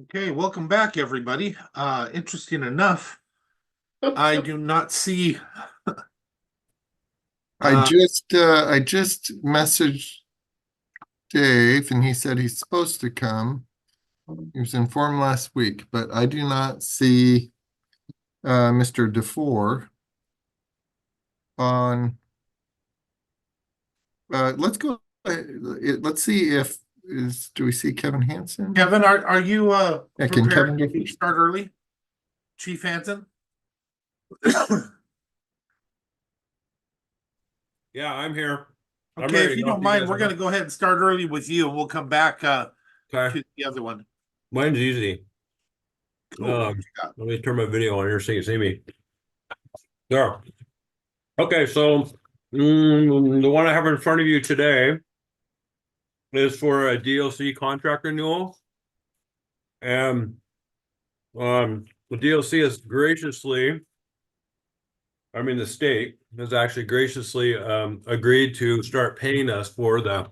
Okay, welcome back, everybody. Interesting enough, I do not see. I just messaged Dave and he said he's supposed to come. He was informed last week, but I do not see Mr. DeFour on. Let's go. Let's see if do we see Kevin Hanson? Kevin, are you Yeah, can prepared Kevin to start early? Chief Hanson? Yeah, I'm here. I'm Okay, ready if to you go don't if mind, guys we're are gonna done. go ahead and start early with you, and we'll come back Okay, to the other one. mine's easy. Cool. What you got? Let me turn my video on here so you can see me. There. Okay, so the one I have in front of you today is for a DLC contract renewal. And the DLC has graciously, the state has actually graciously agreed to start paying us for the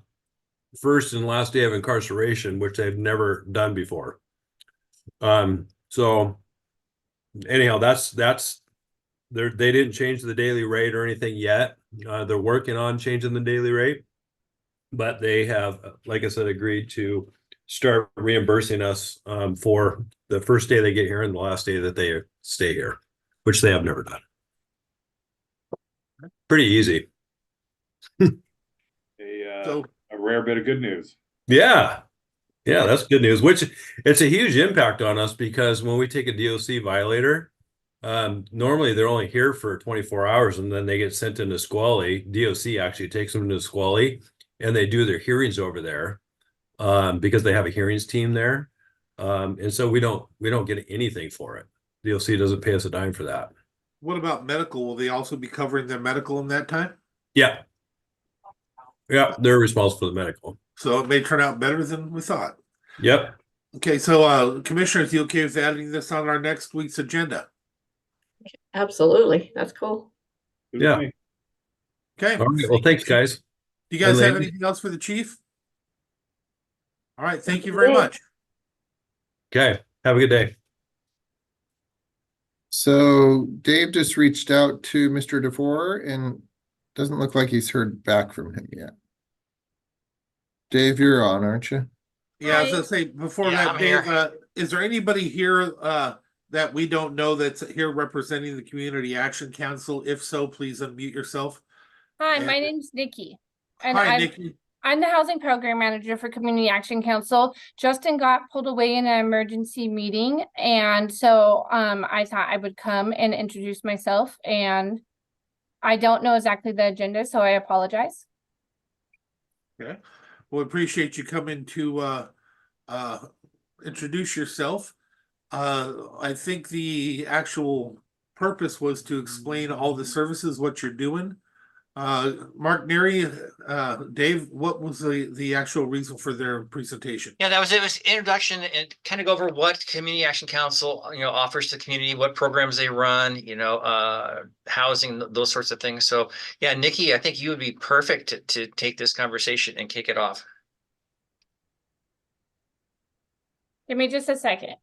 first and last day of incarceration, which they've never done before. So anyhow, that's they didn't change the daily rate or anything yet. They're working on changing the daily rate, but they have, like I said, agreed to start reimbursing us for the first day they get here and the last day that they stay here, which they have never done. Pretty easy. So A rare bit of good news. Yeah. Yeah, that's good news, which it's a huge impact on us because when we take a DOC violator, normally they're only here for 24 hours and then they get sent into Squally. DOC actually takes them to Squally and they do their hearings over there because they have a hearings team there. And so we don't get anything for it. DOC doesn't pay us a dime for that. what about medical? Will they also be covering their medical in that time? Yeah. Yeah, they're responsible for the medical. So it may turn out better than we thought. Yep. Okay, so Commissioners, you okay with adding this on our next week's agenda? Absolutely. That's cool. Good Yeah. with me. Okay. All right. Well, thanks, guys. Do you guys And have ladies. anything else for the chief? All right, thank you very much. Okay. Have a good day. So Dave just reached out to Mr. DeFour and doesn't look like he's heard back from him yet. Dave, you're on, aren't you? Yeah, I was gonna say before Yeah, that, I'm Dave, here. is there anybody here that we don't know that's here representing the Community Action Council? If so, please unmute yourself. Hi, And- my name's Nikki, and Hi, I'm Nikki. I'm the housing program manager for Community Action Council. Justin got pulled away in an emergency meeting, and so I thought I would come and introduce myself. And I don't know exactly the agenda, so I apologize. Okay. Well, appreciate you coming to introduce yourself. I think the actual purpose was to explain all the services, what you're doing. Mark, Neary, Dave, what was the actual reason for their presentation? Yeah, that was it. It was introduction and kind of go over what Community Action Council, offers to the community, what programs they run, housing, those sorts of things. So yeah, Nikki, I think you would be perfect to take this conversation and kick it off. Give me just a second.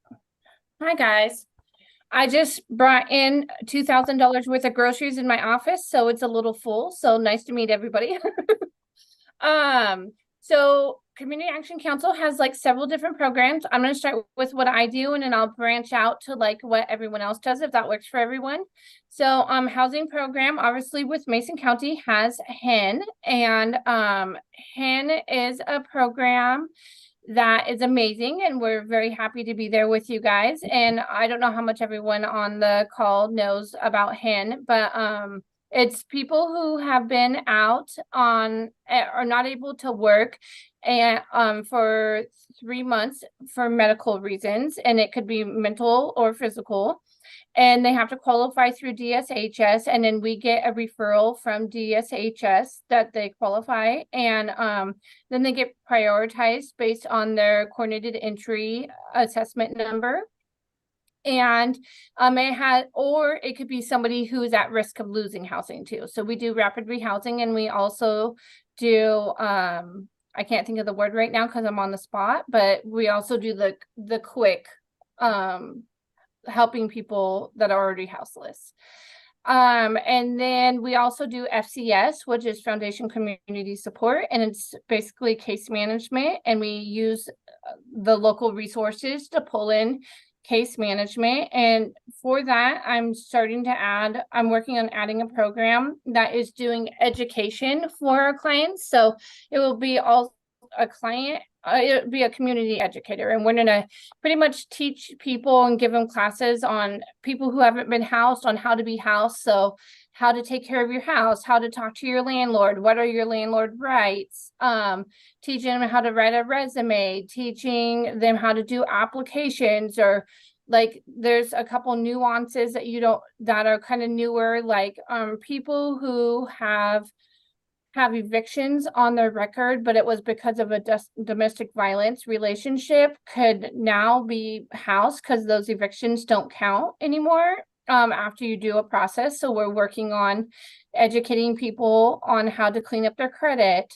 Hi, guys. I just brought in $2,000 worth of groceries in my office, so it's a little full. So nice to meet everybody. So Community Action Council has like several different programs. I'm going to start with what I do, and then I'll branch out to like what everyone else does, if that works for everyone. So housing program, obviously with Mason County, has HEN, and HEN is a program that is amazing, and we're very happy to be there with you guys. And I don't know how much everyone on the call knows about HEN, but it's people who have been out on are not able to work and for 3 months for medical reasons, and it could be mental or physical, and they have to qualify through DSHS, and then we get a referral from DSHS that they qualify, and then they get prioritized based on their coordinated entry assessment number. And it could be somebody who's at risk of losing housing too. So we do rapid rehousing, and we also do I can't think of the word right now because I'm on the spot, but we also do the quick helping people that are already houseless. And then we also do FCS, which is Foundation Community Support, and it's basically case management, and we use the local resources to pull in case management. And for that, I'm working on adding a program that is doing education for our clients. So it will be all a client, it would be a community educator, and we're gonna pretty much teach people and give them classes on people who haven't been housed on how to be housed. So how to take care of your house, how to talk to your landlord, what are your landlord rights, teaching them how to write a resume, teaching them how to do applications, or like there's a couple nuances that are kind of newer, like people who have evictions on their record, but it was because of a domestic violence relationship, could now be housed because those evictions don't count anymore after you do a process. So we're working on educating people on how to clean up their credit.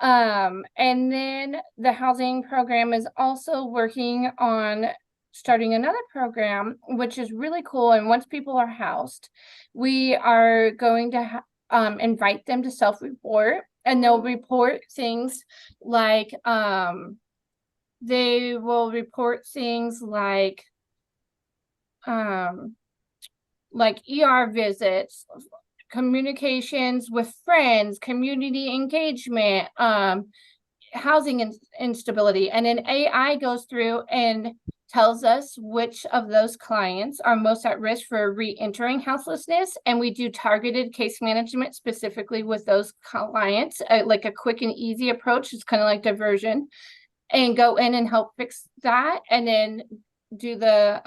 And then the housing program is also working on starting another program, which is really cool. And once people are housed, we are going to invite them to self-report, and they'll report things like they will report things like ER visits, communications with friends, community engagement, housing instability, and then AI goes through and tells us which of those clients are most at risk for re-entering houselessness, and we do targeted case management specifically with those clients, like a quick and easy approach. It's kind of like diversion, and go in and help fix that, and then do the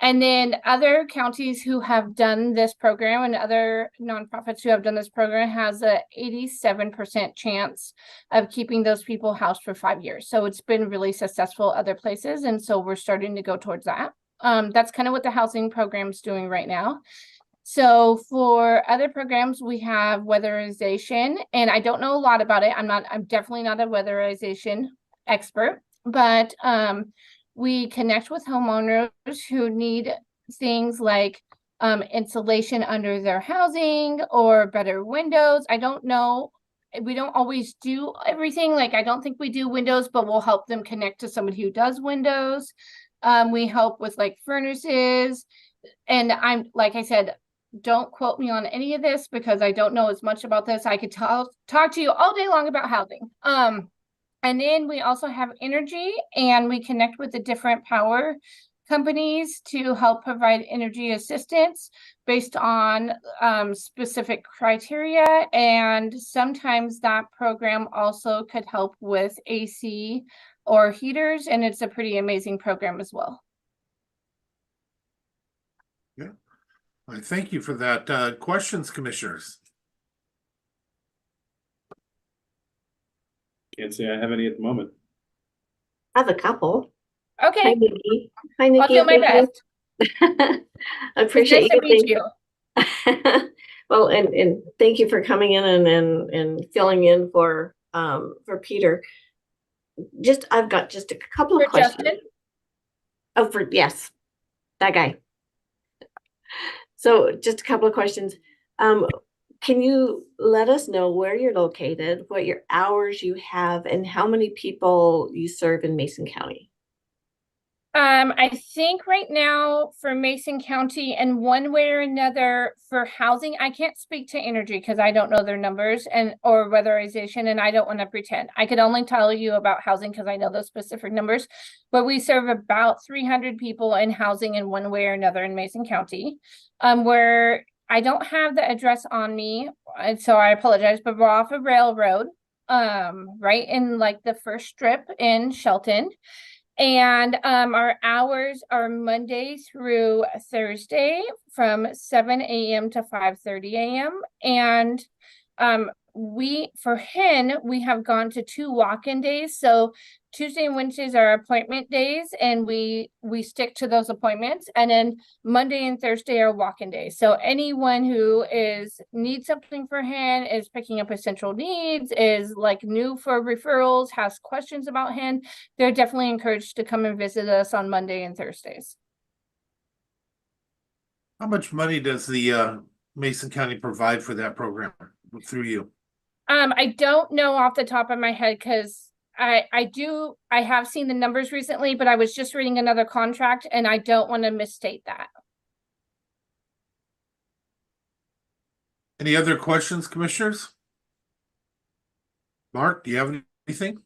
and then other counties who have done this program and other nonprofits who have done this program has a 87% chance of keeping those people housed for 5 years. So it's been really successful other places. And so we're starting to go towards that. That's kind of what the housing program is doing right now. So for other programs, we have weatherization, and I don't know a lot about it. I'm definitely not a weatherization expert, but we connect with homeowners who need things like insulation under their housing or better windows. I don't know. We don't always do everything. Like, I don't think we do windows, but we'll help them connect to somebody who does windows. We help with like furnaces. And like I said, don't quote me on any of this because I don't know as much about this. I could talk to you all day long about housing. And then we also have energy, and we connect with the different power companies to help provide energy assistance based on specific criteria. And sometimes that program also could help with AC or heaters, and it's a pretty amazing program as well. Yeah, I thank you for that. Questions, commissioners? Can't say I have any at the moment. I have a couple. Hi, Okay, Nikki. Hi, I'll Nikki. do my best. I It's appreciate nice to meet you. Well, and thank you for coming in and filling in for Peter. I've got just a couple of For questions. Justin? Oh, yes, that guy. So just a couple of questions. Can you let us know where you're located, what your hours you have, and how many people you serve in Mason County? I think right now for Mason County, and one way or another for housing, I can't speak to energy because I don't know their numbers or weatherization, and I don't want to pretend. I could only tell you about housing because I know those specific numbers, but we serve about 300 people in housing in one way or another in Mason County. Where I don't have the address on me, and so I apologize, but we're off of Railroad, right in like the first strip in Shelton. And our hours are Monday through Thursday from 7 a.m. to 5:30 a.m. And for Hen, we have gone to 2 walk-in days. So Tuesday and Wednesdays are appointment days, and we stick to those appointments. And then Monday and Thursday are walk-in days. So anyone who needs something for Hen, is picking up essential needs, is like new for referrals, has questions about Hen, they're definitely encouraged to come and visit us on Monday and Thursdays. How much money does the Mason County provide for that program through you? I don't know off the top of my head, because I have seen the numbers recently, but I was just reading another contract and I don't want to misstate that. Any other questions, commissioners? Mark, do you have anything?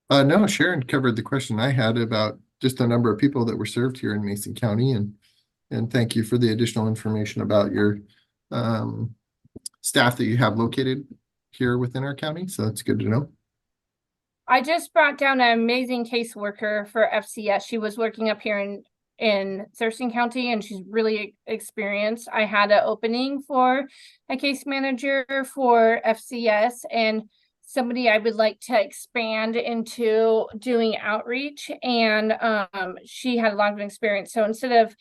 No, Sharon covered the question I had about just the number of people that were served here in Mason County, and thank you for the additional information about your staff that you have located here within our county. So that's good to know. I just brought down an amazing caseworker for FCS. She was working up here in Thurston County, and she's really experienced. I had an opening for a case manager for FCS, and somebody I would like to expand into doing outreach, and she had a lot of experience. So instead of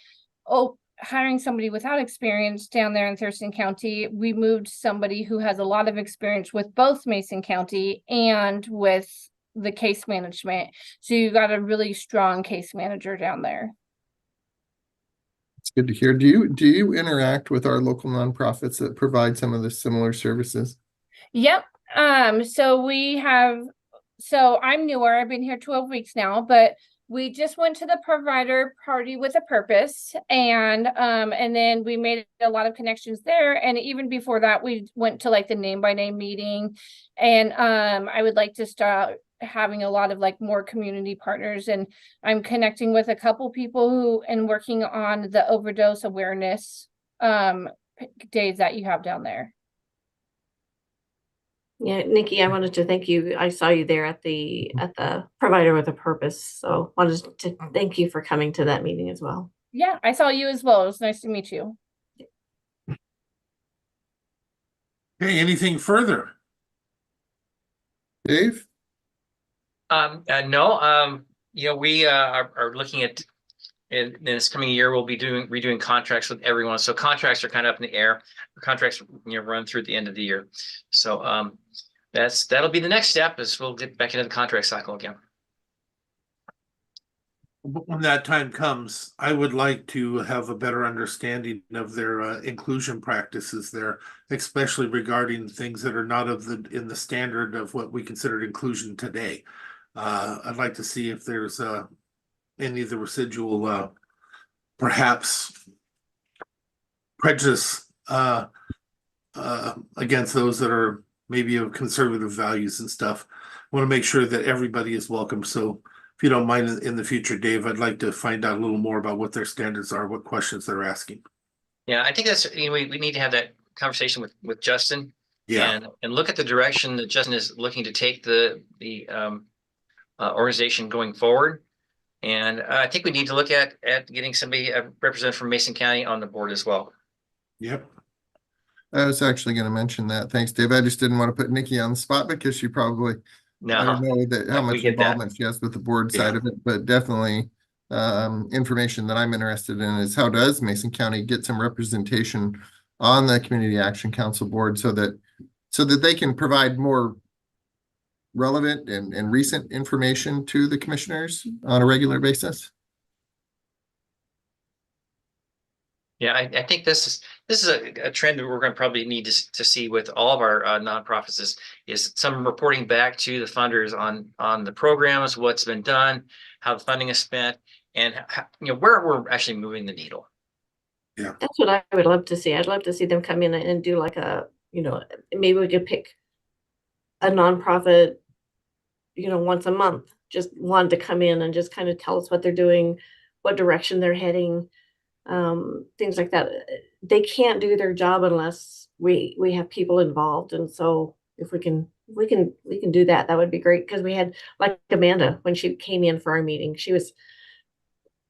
hiring somebody without experience down there in Thurston County, we moved somebody who has a lot of experience with both Mason County and with the case management. So you got a really strong case manager down there. It's good to hear. Do you interact with our local nonprofits that provide some of the similar services? Yep. So I'm newer. I've been here 12 weeks now, but we just went to the provider party with a purpose, and then we made a lot of connections there. And even before that, we went to like the name by name meeting, and I would like to start having a lot of like more community partners, and I'm connecting with a couple people and working on the overdose awareness days that you have down there. Yeah, Nikki, I wanted to thank you. I saw you there at the provider with a purpose. So wanted to thank you for coming to that meeting as well. Yeah, I saw you as well. It was nice to meet you. Okay, anything further? Dave? No, we are looking at in this coming year, we'll be redoing contracts with everyone. So contracts are kind of up in the air. Contracts, run through the end of the year. So that'll be the next step, is we'll get back into the contract cycle again. When that time comes, I would like to have a better understanding of their inclusion practices there, especially regarding things that are not in the standard of what we considered inclusion today. I'd like to see if there's any of the residual perhaps prejudice against those that are maybe of conservative values and stuff. I want to make sure that everybody is welcome. So if you don't mind, in the future, Dave, I'd like to find out a little more about what their standards are, what questions they're asking. Yeah, I think that's, we need to have that conversation with Justin. Yeah. And look at the direction that Justin is looking to take the organization going forward. And I think we need to look at getting somebody represented from Mason County on the board as well. Yep. I was actually going to mention that. Thanks, Dave. I just didn't want to put Nikki on the spot because she probably, I don't know how much involvement she has with the board side of it, but definitely information that I'm interested in is how does Mason County get some representation on the Community Action Council board so that they can provide more relevant and recent information to the commissioners on a regular basis. Yeah, I think this is a trend that we're going to probably need to see with all of our nonprofits is some reporting back to the funders on the programs, what's been done, how the funding is spent, and how, where we're actually moving the needle. Yeah, that's what I would love to see. I'd love to see them come in and do like a, maybe we could pick a nonprofit, once a month, just one to come in and just kind of tell us what they're doing, what direction they're heading. Things like that. They can't do their job unless we have people involved. And so if we can do that, that would be great. Because we had like Amanda, when she came in for our meeting, she was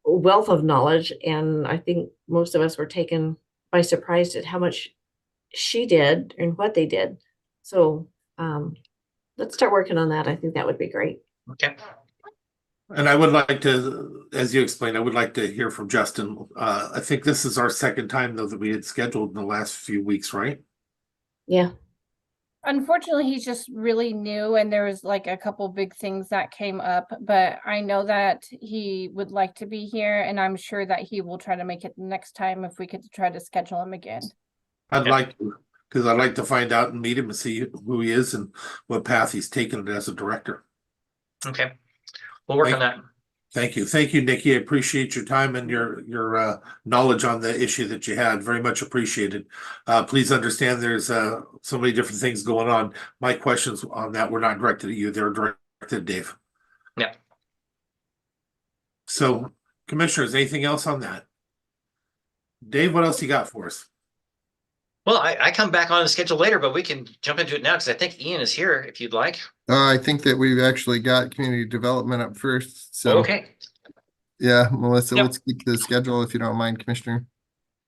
a wealth of knowledge. And I think most of us were taken by surprise at how much she did and what they did. So, let's start working on that. I think that would be great. Okay. And I would like to, as you explained, I would like to hear from Justin. I think this is our second time though that we had scheduled in the last few weeks, right? Yeah. Unfortunately, he's just really new and there was like a couple big things that came up, but I know that he would like to be here and I'm sure that he will try to make it next time if we could try to schedule him again. I'd Yeah. like to, because I'd like to find out and meet him and see who he is and what path he's taken as a director. Okay. We'll work on that. Thank you. Thank you, Nikki. I appreciate your time and your knowledge on the issue that you had. Very much appreciated. Please understand there's so many different things going on. My questions on that were not directed at you. They're directed at Dave. Yeah. So, commissioners, anything else on that? Dave, what else you got for us? Well, I come back on the schedule later, but we can jump into it now because I think Ian is here if you'd like. I think that we've actually got community development up first, so. Okay. Yeah, Melissa, Yep. let's keep the schedule if you don't mind, Commissioner.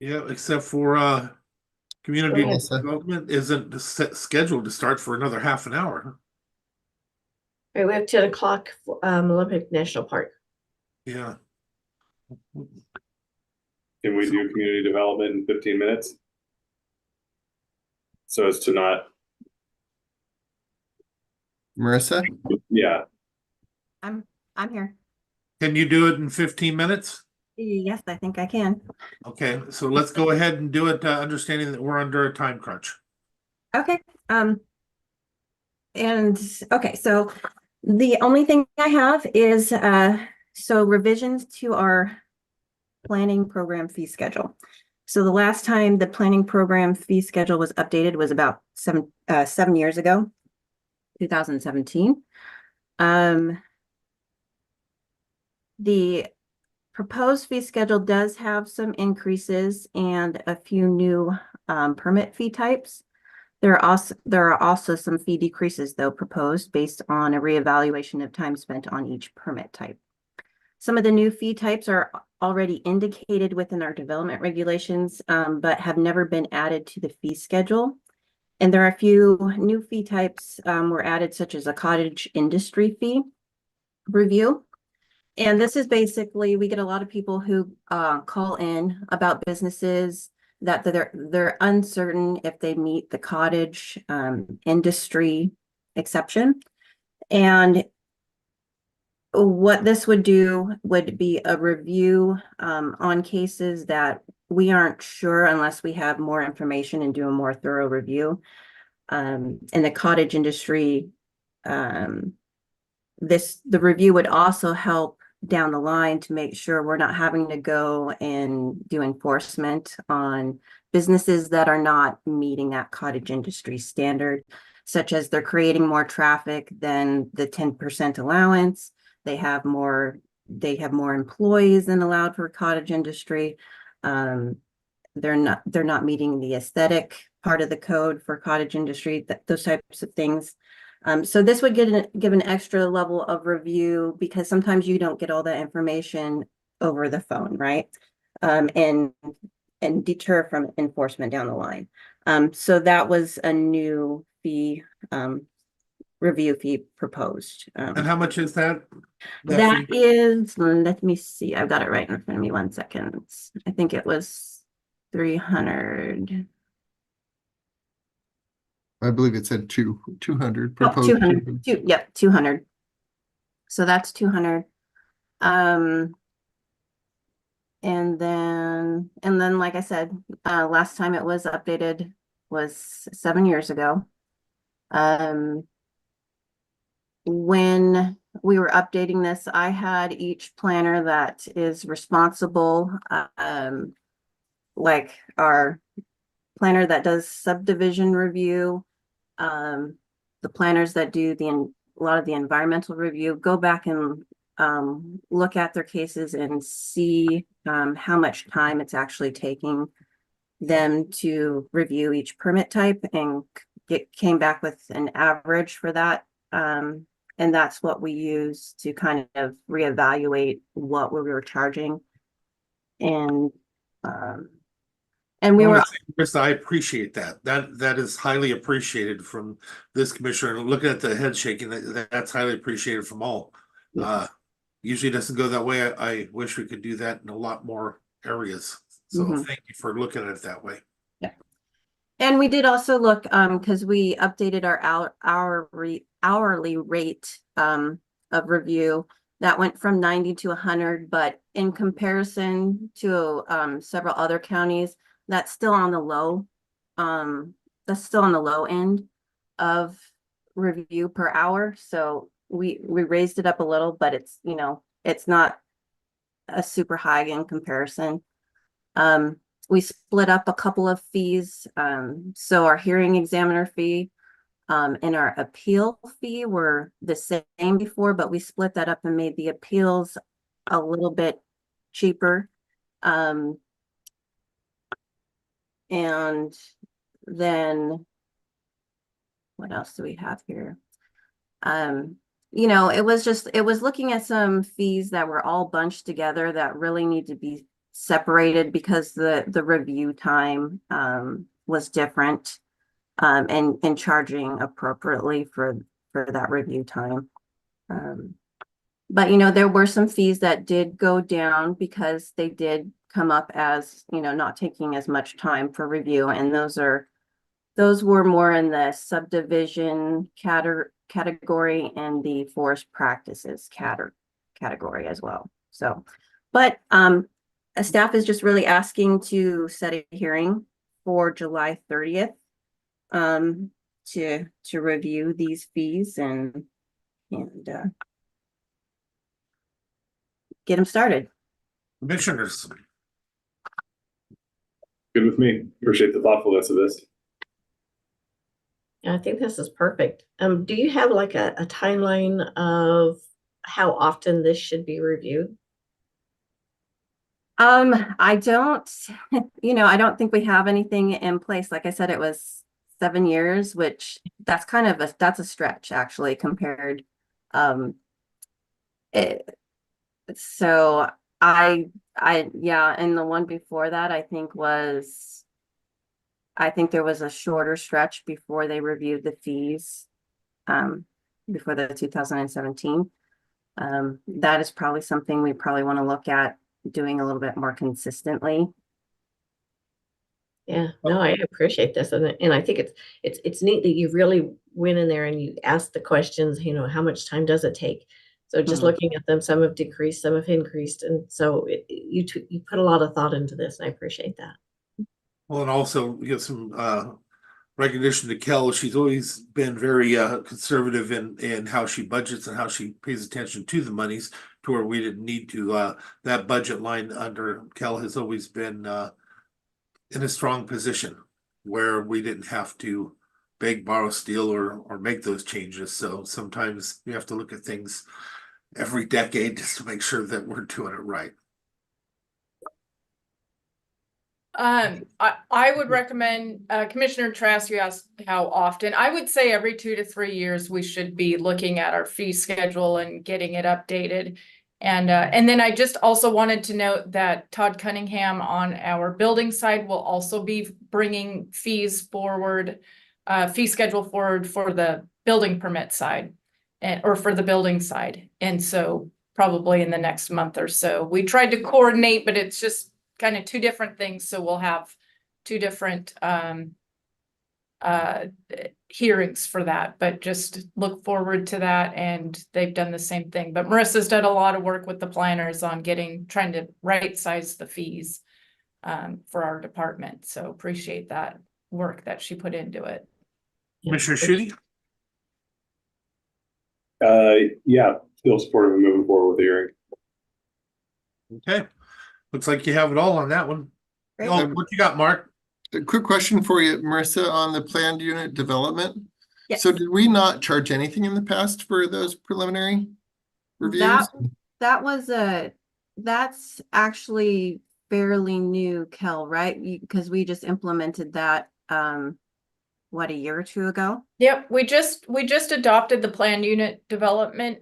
Yeah, except for community Melissa. development isn't scheduled to start for another half an hour. Right, we have 10 o'clock, Olympic National Park. Yeah. Can we do community development in 15 minutes? So as to not, Marissa? yeah, I'm here. Can you do it in 15 minutes? Yes, I think I can. Okay, so let's go ahead and do it, understanding that we're under a time crunch. Okay. Okay, so the only thing I have is so revisions to our planning program fee schedule. So the last time the planning program fee schedule was updated was about 7 years ago, 2017. The proposed fee schedule does have some increases and a few new permit fee types. There are also some fee decreases though proposed based on a reevaluation of time spent on each permit type. Some of the new fee types are already indicated within our development regulations, but have never been added to the fee schedule. And there are a few new fee types were added, such as a cottage industry fee review. And this is basically, we get a lot of people who call in about businesses that they're uncertain if they meet the cottage industry exception. And what this would do would be a review on cases that we aren't sure unless we have more information and do a more thorough review. In the cottage industry, the review would also help down the line to make sure we're not having to go and do enforcement on businesses that are not meeting that cottage industry standard, such as they're creating more traffic than the 10% allowance. They have more employees than allowed for cottage industry. They're not meeting the aesthetic part of the code for cottage industry, those types of things. So this would give an extra level of review because sometimes you don't get all that information over the phone, right? And deter from enforcement down the line. So that was a new fee, review fee proposed. And how much is that? That fee? is, let me see, I've got it right in front of me, 1 second. I think it was 300. I believe it said 200 Oh, proposed. 200. Yep, 200. So that's 200. And then like I said, last time it was updated was 7 years ago. When we were updating this, I had each planner that is responsible, like our planner that does subdivision review, the planners that do a lot of the environmental review, go back and look at their cases and see how much time it's actually taking them to review each permit type, and came back with an average for that. And that's what we use to kind of reevaluate what we were charging. And And we I were, wanna say, Krista, I appreciate that. That is highly appreciated from this commissioner. And looking at the head shaking, that's highly appreciated from all. Usually doesn't go that way. I wish we could do that in a lot more areas. So Mhm. thank you for looking at it that way. and we did also look, because we updated our hourly rate, of review. That went from 90 to 100, but in comparison to, several other counties, that's still on the low. That's still on the low end of review per hour. So we raised it up a little, but it's, it's not a super high in comparison. We split up a couple of fees. So our hearing examiner fee, and our appeal fee were the same before, but we split that up and made the appeals a little bit cheaper. And then what else do we have here? It was looking at some fees that were all bunched together that really need to be separated because the review time was different, and charging appropriately for that review time. But there were some fees that did go down because they did come up as, not taking as much time for review, and those were more in the subdivision category and the forest practices category as well. So, but staff is just really asking to set a hearing for July 30th to review these fees and get them started. Commissioners, Good with me. Appreciate the thoughtfulness of this. I think this is perfect. Do you have like a timeline of how often this should be reviewed? I don't, I don't think we have anything in place. Like I said, it was 7 years, which that's kind of that's a stretch actually compared. So yeah, and the one before that, I think there was a shorter stretch before they reviewed the fees, before the 2017. That is probably something we probably want to look at doing a little bit more consistently. Yeah, no, I appreciate this, and I think it's neat that you really went in there and you asked the questions. How much time does it take? So just looking at them, some have decreased, some have increased, and so you put a lot of thought into this, and I appreciate that. well, and also give some recognition to Kell. She's always been very conservative in how she budgets and how she pays attention to the monies to where we didn't need to. That budget line under Kell has always been in a strong position where we didn't have to beg, borrow, steal, or make those changes. So sometimes we have to look at things every decade just to make sure that we're doing it right. I would recommend, Commissioner Trask, you asked how often. I would say every 2 to 3 years, we should be looking at our fee schedule and getting it updated. And then I just also wanted to note that Todd Cunningham on our building side will also be bringing fees forward, fee schedule forward for the building permit side or for the building side. And so probably in the next month or so, we tried to coordinate, but it's just kind of two different things. So we'll have two different hearings for that, but just look forward to that. And they've done the same thing, but Marissa's done a lot of work with the planners on trying to right size the fees for our department. So appreciate that work that she put into it. Commissioner Schutte? Yeah, still supportive of moving forward with the hearing. Okay. Looks like you have it all on that one. Great. Oh, what you got, Mark? A quick question for you, Marissa, on the planned unit development. Yes. So did we not charge anything in the past for those preliminary reviews? That's actually fairly new, Kell, right? Because we just implemented that, what, a year or two ago? Yep, we just adopted the planned unit development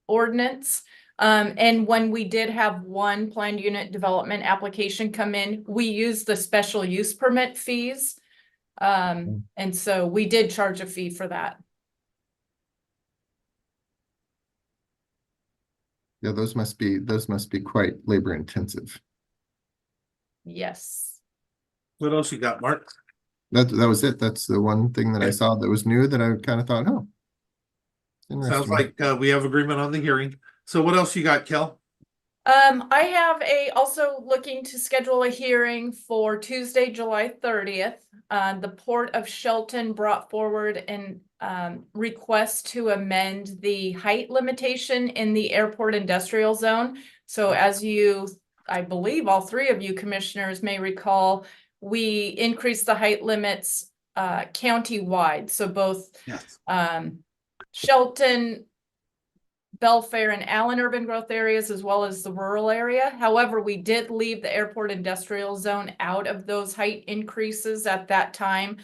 ordinance. And when we did have one planned unit development application come in, we used the special use permit fees. And so we did charge a fee for that. Yeah, those must be quite labor intensive. Yes. What else you got, Mark? That was it. That's the one thing that I Okay. saw that was new that I kind of thought, oh. Sounds Interesting. like we have agreement on the hearing. So what else you got, Kell? I have also looking to schedule a hearing for Tuesday, July 30th. The Port of Shelton brought forward an request to amend the height limitation in the airport industrial zone. So as I believe all three of you commissioners may recall, we increased the height limits county-wide. So both Yes. Shelton, Belfair and Allen urban growth areas, as well as the rural area. However, we did leave the airport industrial zone out of those height increases at that time.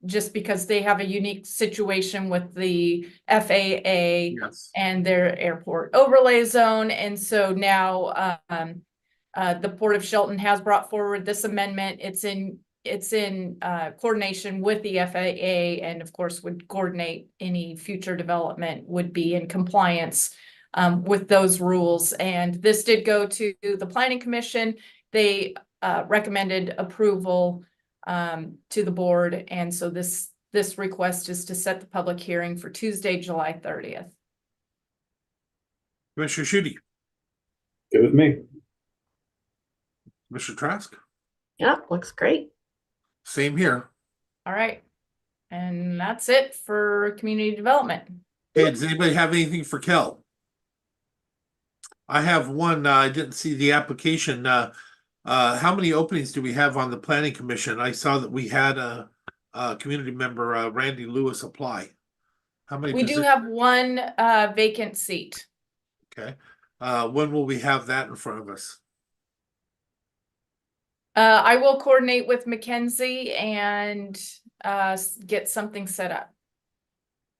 Just because they have a unique situation with the FAA Yes. and their airport overlay zone. And so now the Port of Shelton has brought forward this amendment. It's in coordination with the FAA, and of course would coordinate any future development would be in compliance with those rules. And this did go to the Planning Commission. They recommended approval to the board. And so this request is to set the public hearing for Tuesday, July 30th. Commissioner Shooty, Good with me. Commissioner Trask, Yeah, looks great. same here. All right. And that's it for community development. Hey, does anybody have anything for Kell? I have one. I didn't see the application. How many openings do we have on the planning commission? I saw that we had a community member, Randy Lewis, apply. How many? We do have one vacant seat. Okay. When will we have that in front of us? I will coordinate with Mackenzie and get something set up.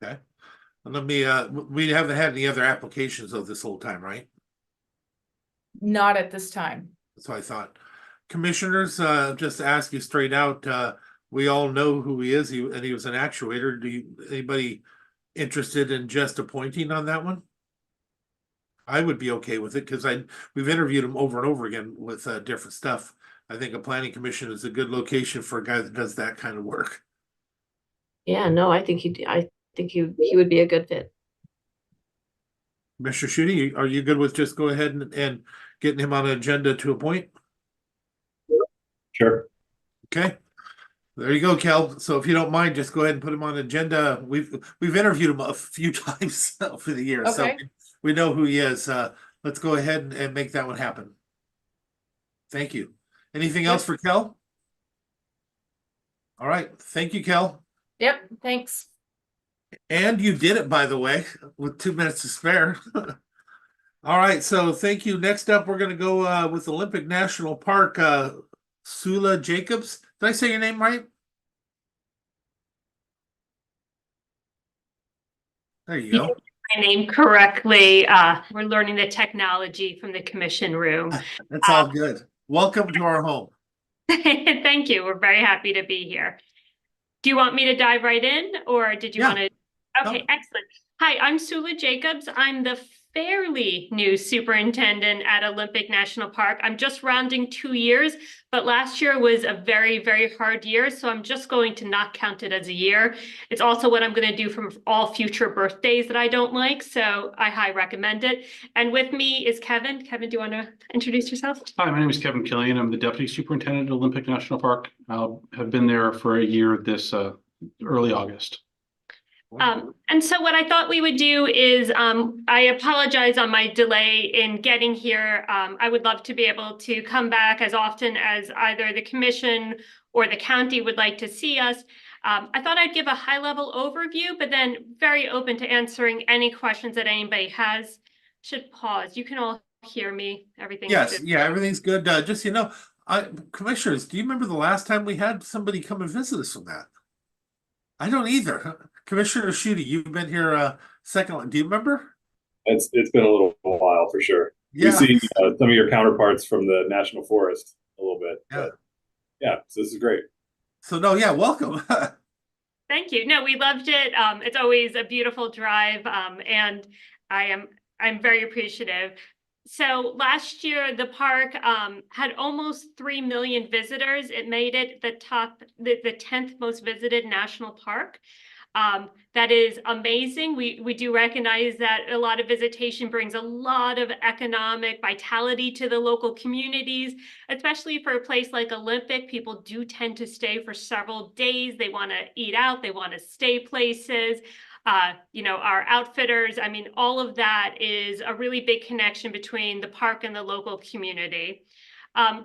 Okay. And let me, we haven't had any other applications of this whole time, right? Not at this time. That's what I thought. Commissioners, just to ask you straight out, we all know who he is, and he was an actuator. Anybody interested in just appointing on that one? I would be okay with it because we've interviewed him over and over again with different stuff. I think a planning commission is a good location for a guy that does that kind of work. Yeah, no, I think he would be a good fit. Mr. Shooty, are you good with just go ahead and getting him on an agenda to appoint? Sure. Okay. There you go, Kell. So if you don't mind, just go ahead and put him on agenda. We've interviewed him a few times over the years, so Okay. we know who he is. Let's go ahead and make that one happen. Thank you. Anything else for Kell? All right. Thank you, Kell. Yep, thanks. And you did it, by the way, with 2 minutes to spare. All right, so thank you. Next up, we're going to go with Olympic National Park, Sula Jacobs. Did I say your name right? There you go. My name correctly. We're learning the technology from the commission room. That's all good. Welcome to our home. Thank you. We're very happy to be here. Do you want me to dive right in, or did you Yeah. want to? Okay, excellent. Hi, I'm Sula Jacobs. I'm the fairly new superintendent at Olympic National Park. I'm just rounding 2 years, but last year was a very, very hard year. So I'm just going to not count it as a year. It's also what I'm going to do from all future birthdays that I don't like. So I highly recommend it. And with me is Kevin. Kevin, do you want to introduce yourself? Hi, my name is Kevin Killian. I'm the Deputy Superintendent at Olympic National Park. I have been there for a year this early August. And so what I thought we would do is, I apologize on my delay in getting here. I would love to be able to come back as often as either the commission or the county would like to see us. I thought I'd give a high-level overview, but then very open to answering any questions that anybody has. Should pause. You can all hear me. Everything's Yes, good. yeah, everything's good. Just so you know, commissioners, do you remember the last time we had somebody come and visit us from that? I don't either. Commissioner Shooty, you've been here second. Do you remember? It's been a little while. while for sure. Yeah. We see some of your counterparts from the National Forest a little bit. Yeah. But yeah, so this is great. So no, yeah, welcome. Thank you. No, we loved it. It's always a beautiful drive, and I'm very appreciative. So last year, the park had almost 3 million visitors. It made it the 10th most visited national park. That is amazing. We do recognize that a lot of visitation brings a lot of economic vitality to the local communities, especially for a place like Olympic. People do tend to stay for several days. They want to eat out. They want to stay places. Our outfitters, I mean, all of that is a really big connection between the park and the local community.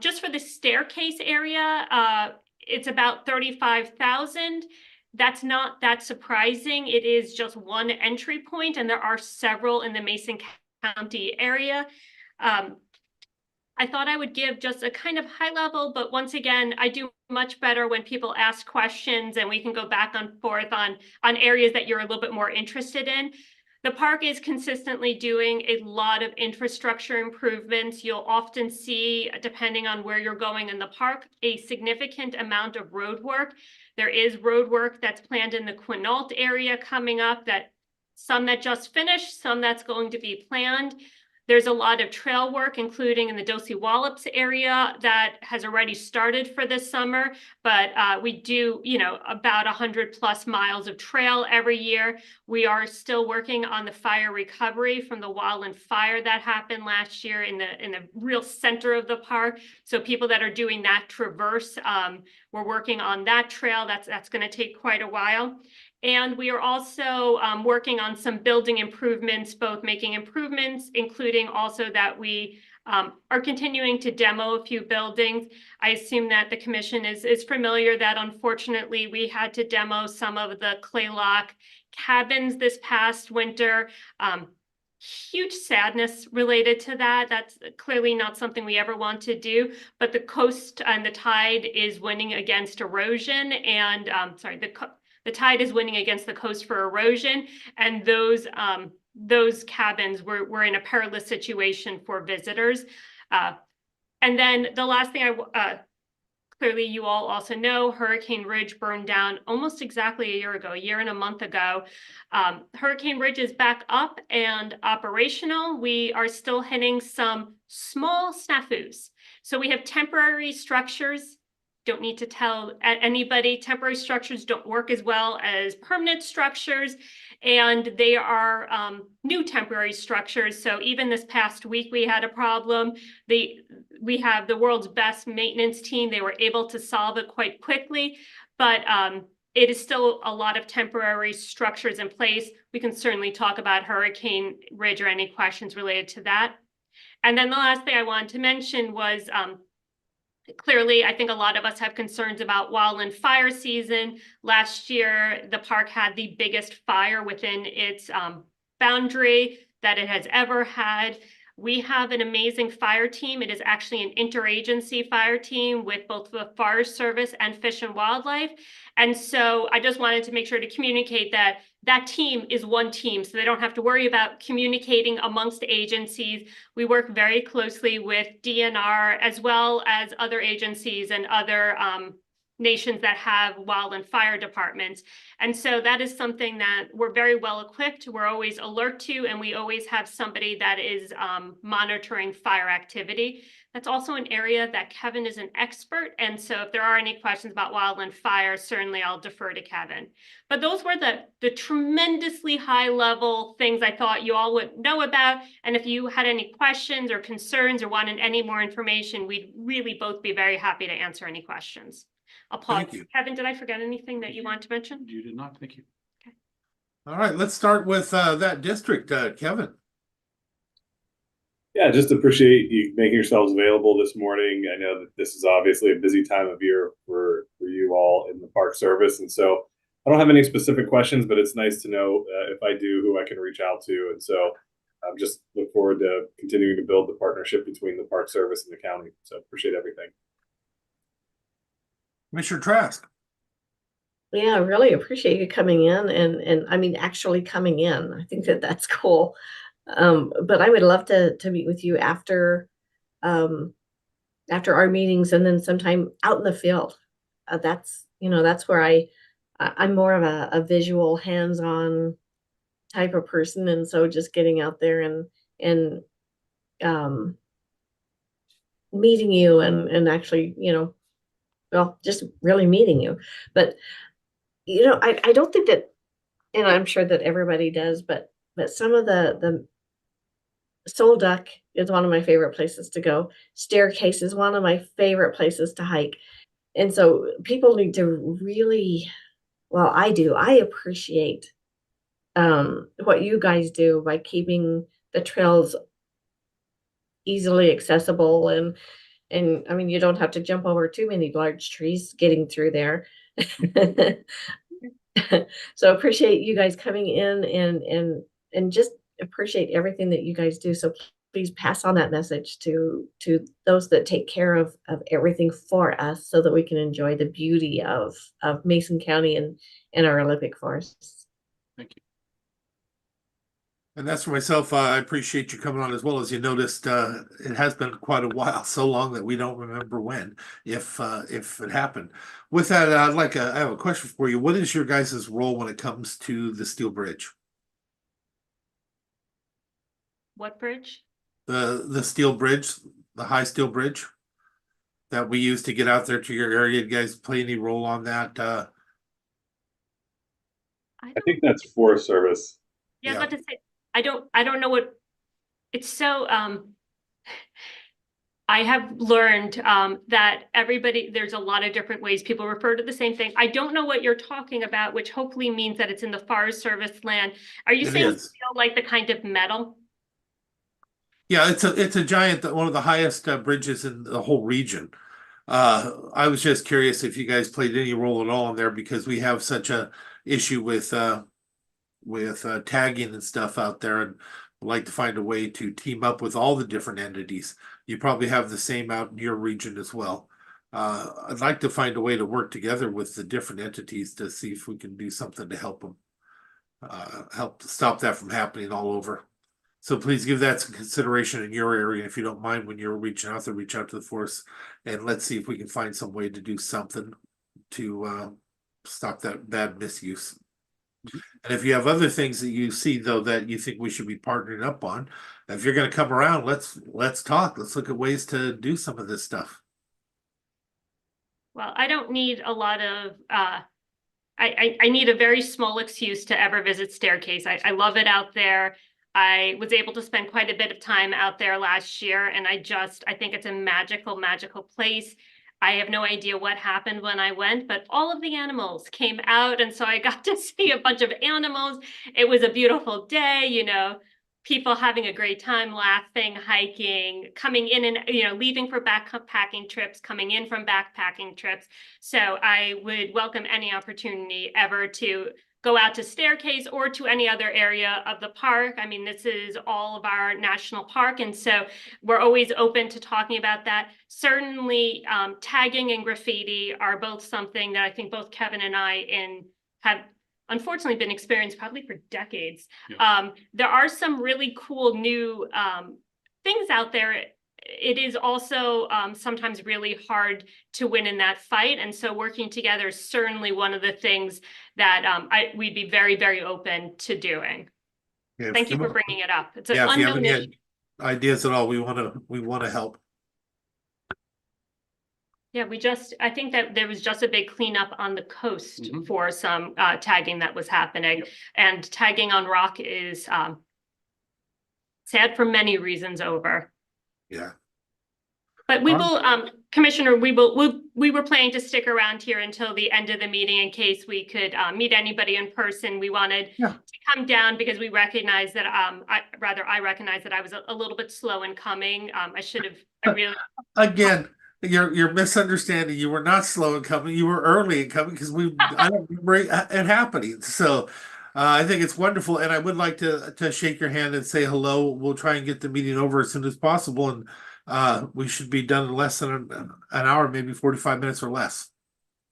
Just for the staircase area, it's about 35,000. That's not that surprising. It is just one entry point, and there are several in the Mason County area. I thought I would give just a kind of high level, but once again, I do much better when people ask questions and we can go back and forth on areas that you're a little bit more interested in. The park is consistently doing a lot of infrastructure improvements. You'll often see, depending on where you're going in the park, a significant amount of road work. There is road work that's planned in the Quinault area coming up, some that just finished, some that's going to be planned. There's a lot of trail work, including in the Dosey Wallops area, that has already started for this summer. But we do, about 100+ miles of trail every year. We are still working on the fire recovery from the wildland fire that happened last year in the real center of the park. So people that are doing that traverse, we're working on that trail. That's going to take quite a while. And we are also working on some building improvements, both making improvements, including also that we are continuing to demo a few buildings. I assume that the commission is familiar that unfortunately we had to demo some of the clay lock cabins this past winter. Huge sadness related to that. That's clearly not something we ever want to do, but the coast and the tide is winning against erosion, and the tide is winning against the coast for erosion, and those cabins were in a perilous situation for visitors. And then the last thing clearly you all also know, Hurricane Ridge burned down almost exactly a year and a month ago. Hurricane Ridge is back up and operational. We are still hitting some small snafus. So we have temporary structures. Don't need to tell anybody, temporary structures don't work as well as permanent structures, and they are new temporary structures. So even this past week, we had a problem. We have the world's best maintenance team. They were able to solve it quite quickly, but it is still a lot of temporary structures in place. We can certainly talk about Hurricane Ridge or any questions related to that. And then the last thing I wanted to mention was, clearly, I think a lot of us have concerns about wildland fire season. Last year, the park had the biggest fire within its boundary that it has ever had. We have an amazing fire team. It is actually an interagency fire team with both the Forest Service and Fish and Wildlife. And so I just wanted to make sure to communicate that that team is one team, so they don't have to worry about communicating amongst agencies. We work very closely with DNR as well as other agencies and other nations that have wildland fire departments. And so that is something that we're very well equipped. We're always alert to, and we always have somebody that is monitoring fire activity. That's also an area that Kevin is an expert. And so if there are any questions about wildland fire, certainly I'll defer to Kevin. But those were the tremendously high level things I thought you all would know about. And if you had any questions or concerns or wanted any more information, we'd really both be very happy to answer any questions. I'll pause. Thank you. Kevin, did I forget anything that you want to mention? You did not, thank you. All right, let's start with that district, Kevin. Yeah, just appreciate you making yourselves available this morning. I know that this is obviously a busy time of year for you all in the Park Service. And so I don't have any specific questions, but it's nice to know if I do, who I can reach out to. And so I'm just look forward to continuing to build the partnership between the Park Service and the county. So appreciate everything. Commissioner Trask. Yeah, I really appreciate you coming in and I mean, actually coming in. I think that's cool. But I would love to meet with you after our meetings and then sometime out in the field. That's, that's where I'm more of a visual, hands-on type of person. And so just getting out there and meeting you and actually, well, just really meeting you. But, I don't think that, and I'm sure that everybody does, but some of the Soul Duck is one of my favorite places to go. Staircase is one of my favorite places to hike. And so people need to really, well, I do. I appreciate what you guys do by keeping the trails easily accessible and I mean you don't have to jump over too many large trees getting through there. So appreciate you guys coming in and just appreciate everything that you guys do. So please pass on that message to those that take care of everything for us so that we can enjoy the beauty of Mason County and our Olympic forests. Thank you. And that's for myself. I appreciate you coming on as well. As you noticed, it has been quite a while, so long that we don't remember when, if it happened. With that, I have a question for you. What is your guys' role when it comes to the steel bridge? What bridge? The steel bridge, the high steel bridge that we use to get out there to your area. You guys play any role on that? I think that's Forest Service. Yeah, I was Yeah. about to say, I don't know what, it's so, I have learned that there's a lot of different ways people refer to the same thing. I don't know what you're talking about, which hopefully means that it's in the Forest Service land. Are you It saying is. steel, like the kind of metal? Yeah, it's a giant, one of the highest bridges in the whole region. I was just curious if you guys played any role at all in there because we have such a issue with tagging and stuff out there, and would like to find a way to team up with all the different entities. You probably have the same out in your region as well. I'd like to find a way to work together with the different entities to see if we can do something to help them, help stop that from happening all over. So please give that some consideration in your area. If you don't mind, when you're reaching out to reach out to the force, and let's see if we can find some way to do something to stop that bad misuse. And if you have other things that you see though that you think we should be partnering up on, if you're going to come around, let's talk. Let's look at ways to do some of this stuff. Well, I don't need a lot of, I need a very small excuse to ever visit Staircase. I love it out there. I was able to spend quite a bit of time out there last year, and I think it's a magical, magical place. I have no idea what happened when I went, but all of the animals came out, and so I got to see a bunch of animals. It was a beautiful day, people having a great time, laughing, hiking, coming in and, leaving for backpacking trips, coming in from backpacking trips. So I would welcome any opportunity ever to go out to Staircase or to any other area of the park. I mean, this is all of our national park, and so we're always open to talking about that. Certainly, tagging and graffiti are both something that I think both Kevin and I have unfortunately been experienced probably for decades. Yeah. There are some really cool new things out there. It is also sometimes really hard to win in that fight. And so working together is certainly one of the things that we'd be very, very open to doing. Yeah, Thank you for bringing it up. It's an if you have unknown any issue. ideas at all, we want to help. Yeah, I think that there was just a big cleanup on the coast for some tagging that was happening. Yep. And tagging on rock is sad for many reasons over. Yeah. But we will, Commissioner, we were planning to stick around here until the end of the meeting in case we could meet anybody in person. We wanted to come down because we recognize that, I recognize that I was a little bit slow in coming. Again, you're misunderstanding. You were not slow in coming. You were early in coming because I don't remember it happening. So I think it's wonderful. And I would like to shake your hand and say hello. We'll try and get the meeting over as soon as possible. And we should be done in less than an hour, maybe 45 minutes or less.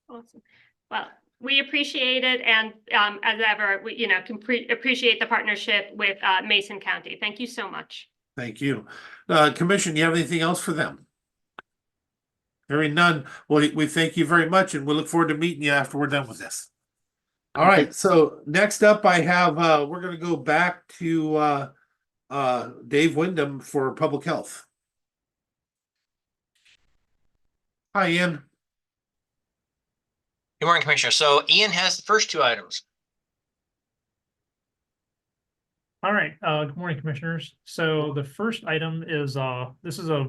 Awesome. Well, we appreciate it. And as ever, we, appreciate the partnership with Mason County. Thank you so much. Thank you. Commission, you have anything else for them? Hearing none, well, we thank you very much and we look forward to meeting you after we're done with this. All right, so next up I have, we're gonna go back to Dave Windom for Public Health. Hi, Ian. Good morning, Commissioner. So Ian has the first two items. All right, good morning, commissioners. So the first item is, this is a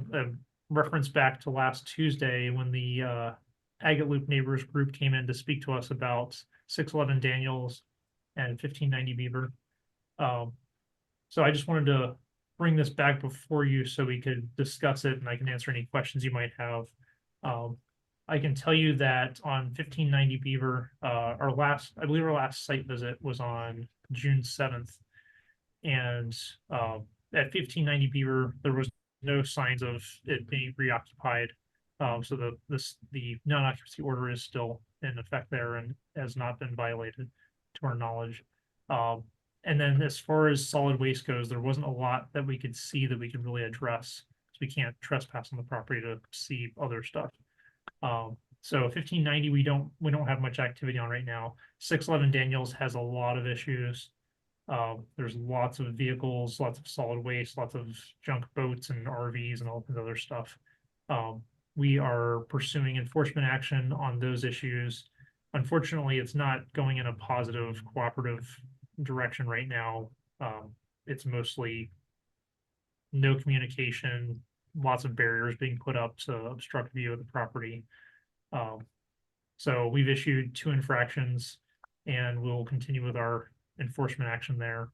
reference back to last Tuesday when the Agate Loop Neighbors group came in to speak to us about 611 Daniels and 1590 Beaver. So I just wanted to bring this back before you so we could discuss it and I can answer any questions you might have. I can tell you that on 1590 Beaver, I believe our last site visit was on June 7th. And at 1590 Beaver, there was no signs of it being reoccupied. So the non-occupancy order is still in effect there and has not been violated to our knowledge. And then as far as solid waste goes, there wasn't a lot that we could see that we could really address. So we can't trespass on the property to see other stuff. So 1590, we don't have much activity on right now. 611 Daniels has a lot of issues. There's lots of vehicles, lots of solid waste, lots of junk boats and RVs and all this other stuff. We are pursuing enforcement action on those issues. Unfortunately, it's not going in a positive, cooperative direction right now. It's mostly no communication, lots of barriers being put up to obstruct view of the property. So we've issued 2 infractions and we'll continue with our enforcement action there.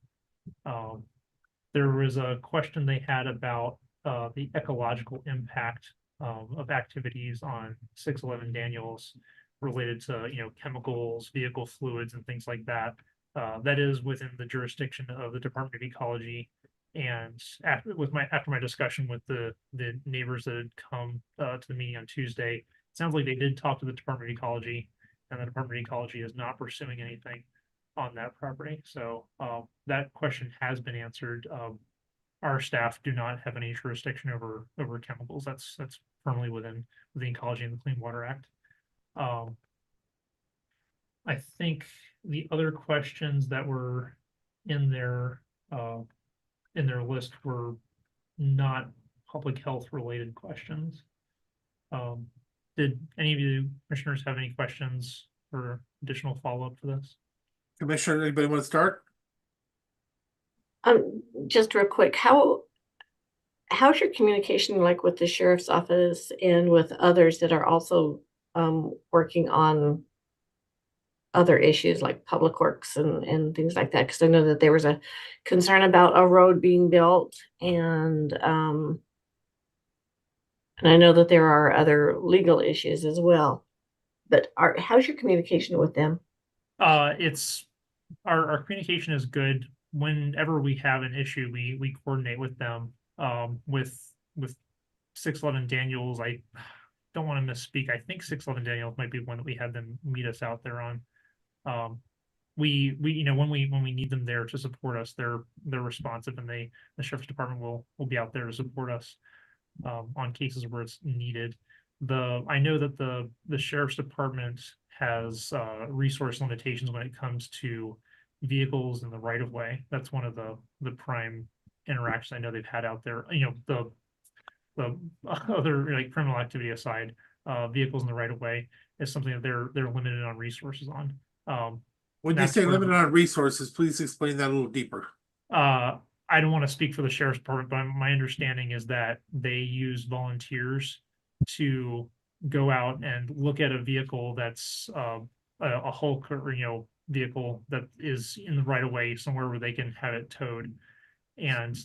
There was a question they had about the ecological impact of activities on 611 Daniels related to chemicals, vehicle fluids, and things like that. That is within the jurisdiction of the Department of Ecology. And after my discussion with the neighbors that had come to the meeting on Tuesday, it sounds like they did talk to the Department of Ecology, and the Department of Ecology is not pursuing anything on that property. So that question has been answered. Our staff do not have any jurisdiction over chemicals. That's firmly within the Ecology and the Clean Water Act. I think the other questions that were in their list were not public health related questions. Did any of you commissioners have any questions or additional follow-up for this? Commissioner, anybody want to start? Just real quick, how's your communication like with the sheriff's office and with others that are also working on other issues like public works and things like that? Because I know that there was a concern about a road being built, and I know that there are other legal issues as well. But how's your communication with them? It's our communication is good. Whenever we have an issue, we coordinate with them. With 611 Daniels, I don't want to misspeak. I think 611 Daniels might be one that we had them meet us out there on. We when we need them there to support us, they're responsive, and the sheriff's department will be out there to support us on cases where it's needed. I know that the sheriff's department has resource limitations when it comes to vehicles in the right of way. That's one of the prime interactions I know they've had out there. The other like criminal activity aside, vehicles in the right of way is something that they're limited on resources on. When you say limited on resources, please explain that a little deeper. I don't want to speak for the sheriff's department, but my understanding is that they use volunteers to go out and look at a vehicle that's a Hulk or vehicle that is in the right of way somewhere where they can have it towed. And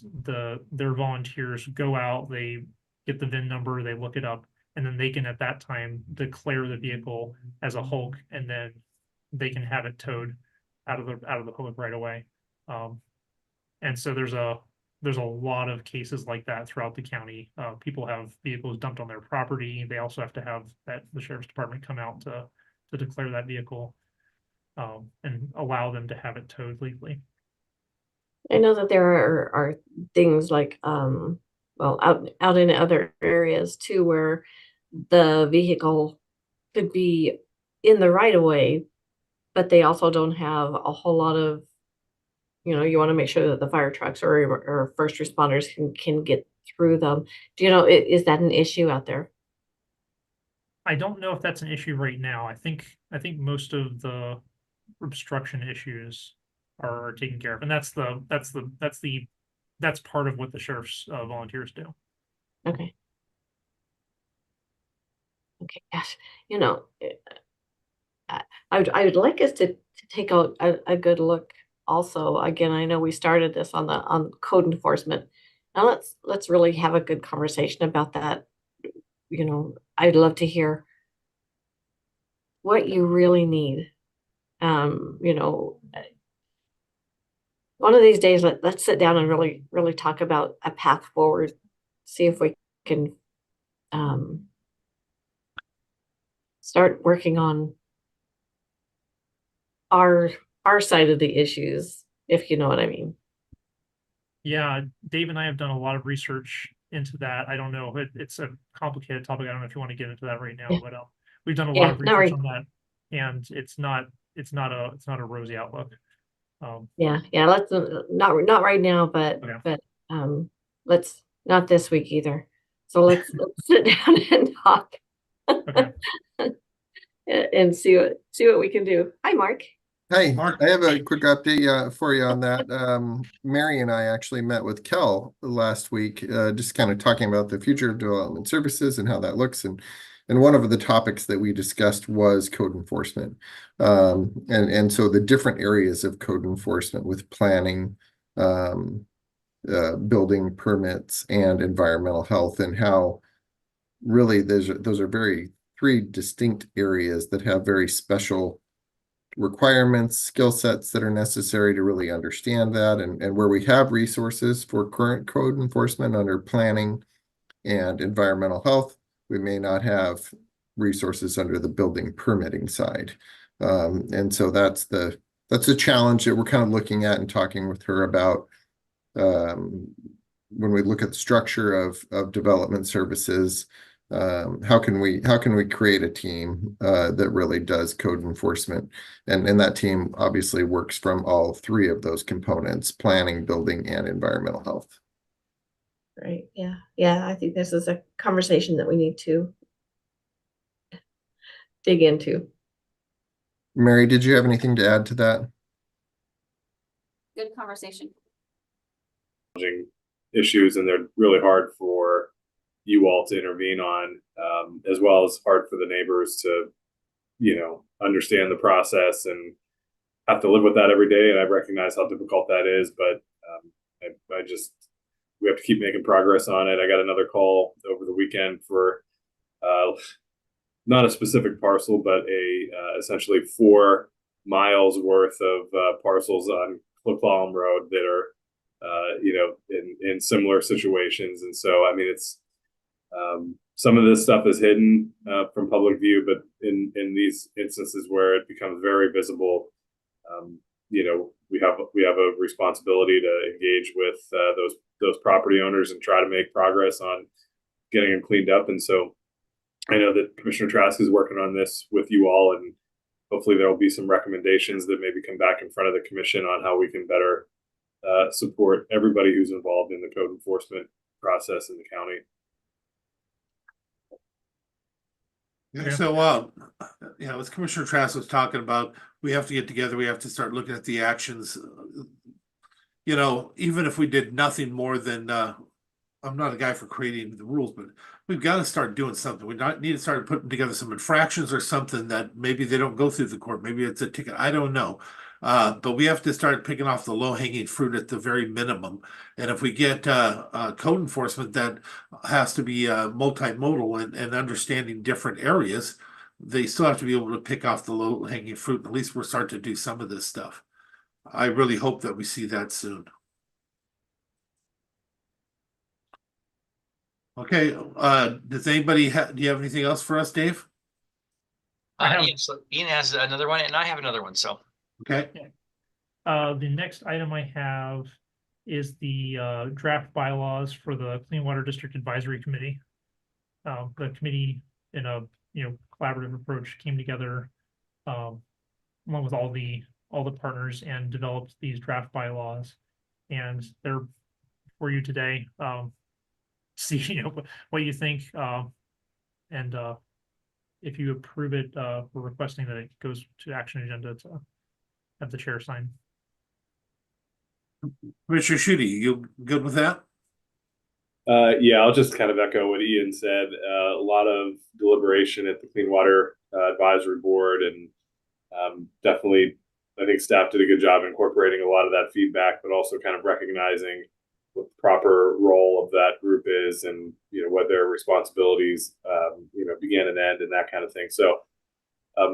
their volunteers go out, they get the VIN number, they look it up, and then they can at that time declare the vehicle as a Hulk, and then they can have it towed out of the public right away. And so there's a lot of cases like that throughout the county. People have vehicles dumped on their property. They also have to have the sheriff's department come out to declare that vehicle. and allow them to have it towed legally. I know that there are things like, well, out in other areas too, where the vehicle could be in the right of way, but they also don't have a whole lot of, you want to make sure that the fire trucks or first responders can get through them. Do you know, is that an issue out there? I don't know if that's an issue right now. I think most of the obstruction issues are taken care of, and that's part of what the sheriff's volunteers do. Okay. Okay, gosh, I would like us to take out a good look also. Again, I know we started this on code enforcement. Now let's really have a good conversation about that. I'd love to hear what you really need. One of these days, let's sit down and really talk about a path forward. See if we can start working on our side of the issues, if you know what I mean. Yeah, Dave and I have done a lot of research into that. I don't know, it's a complicated topic. I don't know if you want to get into that right now, Yeah. but we've done a lot of not research right. on that, and it's not a rosy outlook. Yeah, let's not right now, but Okay. let's not this week either. So let's sit down and talk. Okay. And see what we can do. Hi, Mark. Hey, Mark. I have a quick update for you on that. Mary and I actually met with Kell last week, just kind of talking about the future of development services and how that looks. And one of the topics that we discussed was code enforcement. And so the different areas of code enforcement with planning, building permits and environmental health, and how really those are three distinct areas that have very special requirements, skill sets that are necessary to really understand that, and where we have resources for current code enforcement under planning and environmental health, we may not have resources under the building permitting side. And so that's the challenge that we're kind of looking at and talking with her about when we look at the structure of development services. How can we create a team that really does code enforcement, and that team obviously works from all three of those components: planning, building, and environmental health. Right. Yeah. I think this is a conversation that we need to dig into. Mary, did you have anything to add to that? Good conversation. Issues, and they're really hard for you all to intervene on, as well as hard for the neighbors to, understand the process and have to live with that every day. And I recognize how difficult that is, but we have to keep making progress on it. I got another call over the weekend for not a specific parcel, but essentially 4 miles worth of parcels on Cliff Fallen Road that are in similar situations. And so, I mean, it's some of this stuff is hidden from public view, but in these instances where it becomes very visible, we have a responsibility to engage with those property owners and try to make progress on getting them cleaned up. And so I know that Commissioner Trask is working on this with you all, and hopefully there will be some recommendations that maybe come back in front of the commission on how we can better support everybody who's involved in the code enforcement process in the county. Yeah, so as Commissioner Trask was talking about, we have to get together, we have to start looking at the actions. Even if we did nothing more than I'm not a guy for creating the rules, but we've got to start doing something. We need to start putting together some infractions or something that maybe they don't go through the court. Maybe it's a ticket. I don't know. But we have to start picking off the low-hanging fruit at the very minimum. And if we get code enforcement that has to be multimodal and understanding different areas, they still have to be able to pick off the low-hanging fruit. And at least we're starting to do some of this stuff. I really hope that we see that soon. Okay, does anybody do you have anything else for us, Dave? have- So Ian has another one and I have another one, so. Okay, The next item I have is the draft bylaws for the Clean Water District Advisory Committee. The committee in a collaborative approach came together along with all the partners and developed these draft bylaws. And they're for you today. See what you think, and if you approve it, we're requesting that it goes to action agenda to have the chair sign. Commissioner Shooty, you good with that? Yeah, I'll just kind of echo what Ian said. A lot of deliberation at the Clean Water Advisory Board, and definitely, I think staff did a good job incorporating a lot of that feedback, but also kind of recognizing what the proper role of that group is, and what their responsibilities, begin and end, and that kind of thing. So,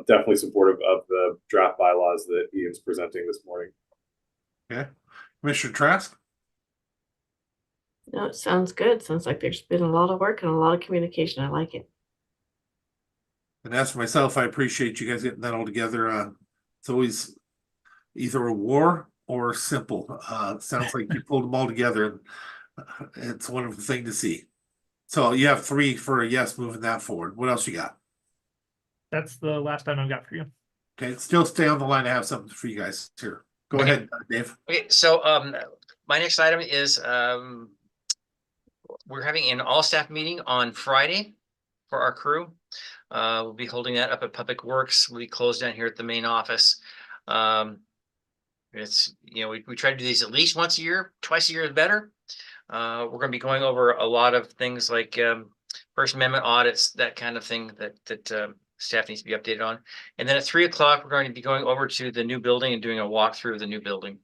definitely supportive of the draft bylaws that Ian's presenting this morning. Okay, Commissioner Trask? No, it sounds good. Sounds like there's been a lot of work and a lot of communication. I like it. And as for myself, I appreciate you guys getting that all together. It's always either a war or simple. It sounds like you pulled them all together. It's a wonderful thing to see. So you have 3 for a yes, moving that forward. What else you got? That's the last item I've got for you. Okay, still stay on the line. I have something for you guys here. Go Okay. ahead, Dave. Okay, so my next item is we're having an all-staff meeting on Friday for our crew. We'll be holding that up at Public Works. We close down here at the main office. It's we try to do these at least once a year, twice a year is better. We're going to be going over a lot of things like First Amendment audits, that kind of thing that staff needs to be updated on. And then at 3 o'clock, we're going to be going over to the new building and doing a walkthrough of the new building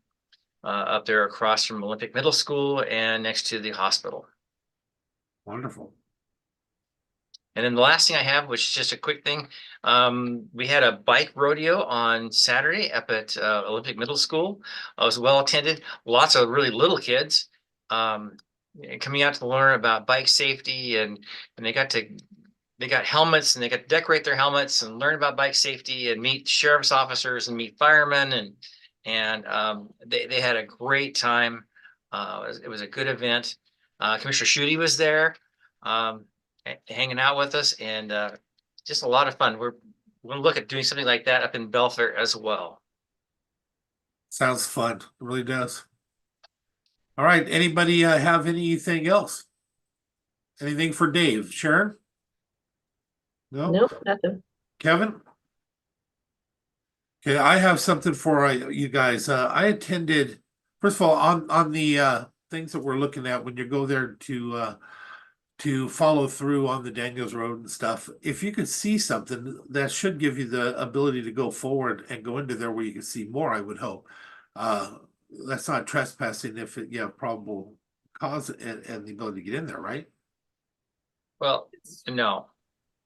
up there across from Olympic Middle School and next to the hospital. Wonderful. And then the last thing I have, which is just a quick thing, we had a bike rodeo on Saturday up at Olympic Middle School. It was well attended, lots of really little kids coming out to learn about bike safety, and they got helmets, and they got to decorate their helmets and learn about bike safety and meet sheriff's officers and meet firemen, and they had a great time. It was a good event. Commissioner Shooty was there. Hanging out with us, and just a lot of fun. We're going to look at doing something like that up in Belfair as well. Sounds fun. It really does. All right. Anybody have anything else? Anything for Dave? Sharon? No? Nope, nothing. Kevin? Okay, I have something for you guys. I attended, first of all, on the things that we're looking at when you go there to follow through on the Daniels Road and stuff. If you could see something, that should give you the ability to go forward and go into there where you can see more, I would hope. That's not trespassing if you have probable cause and the ability to get in there, right? Well, no.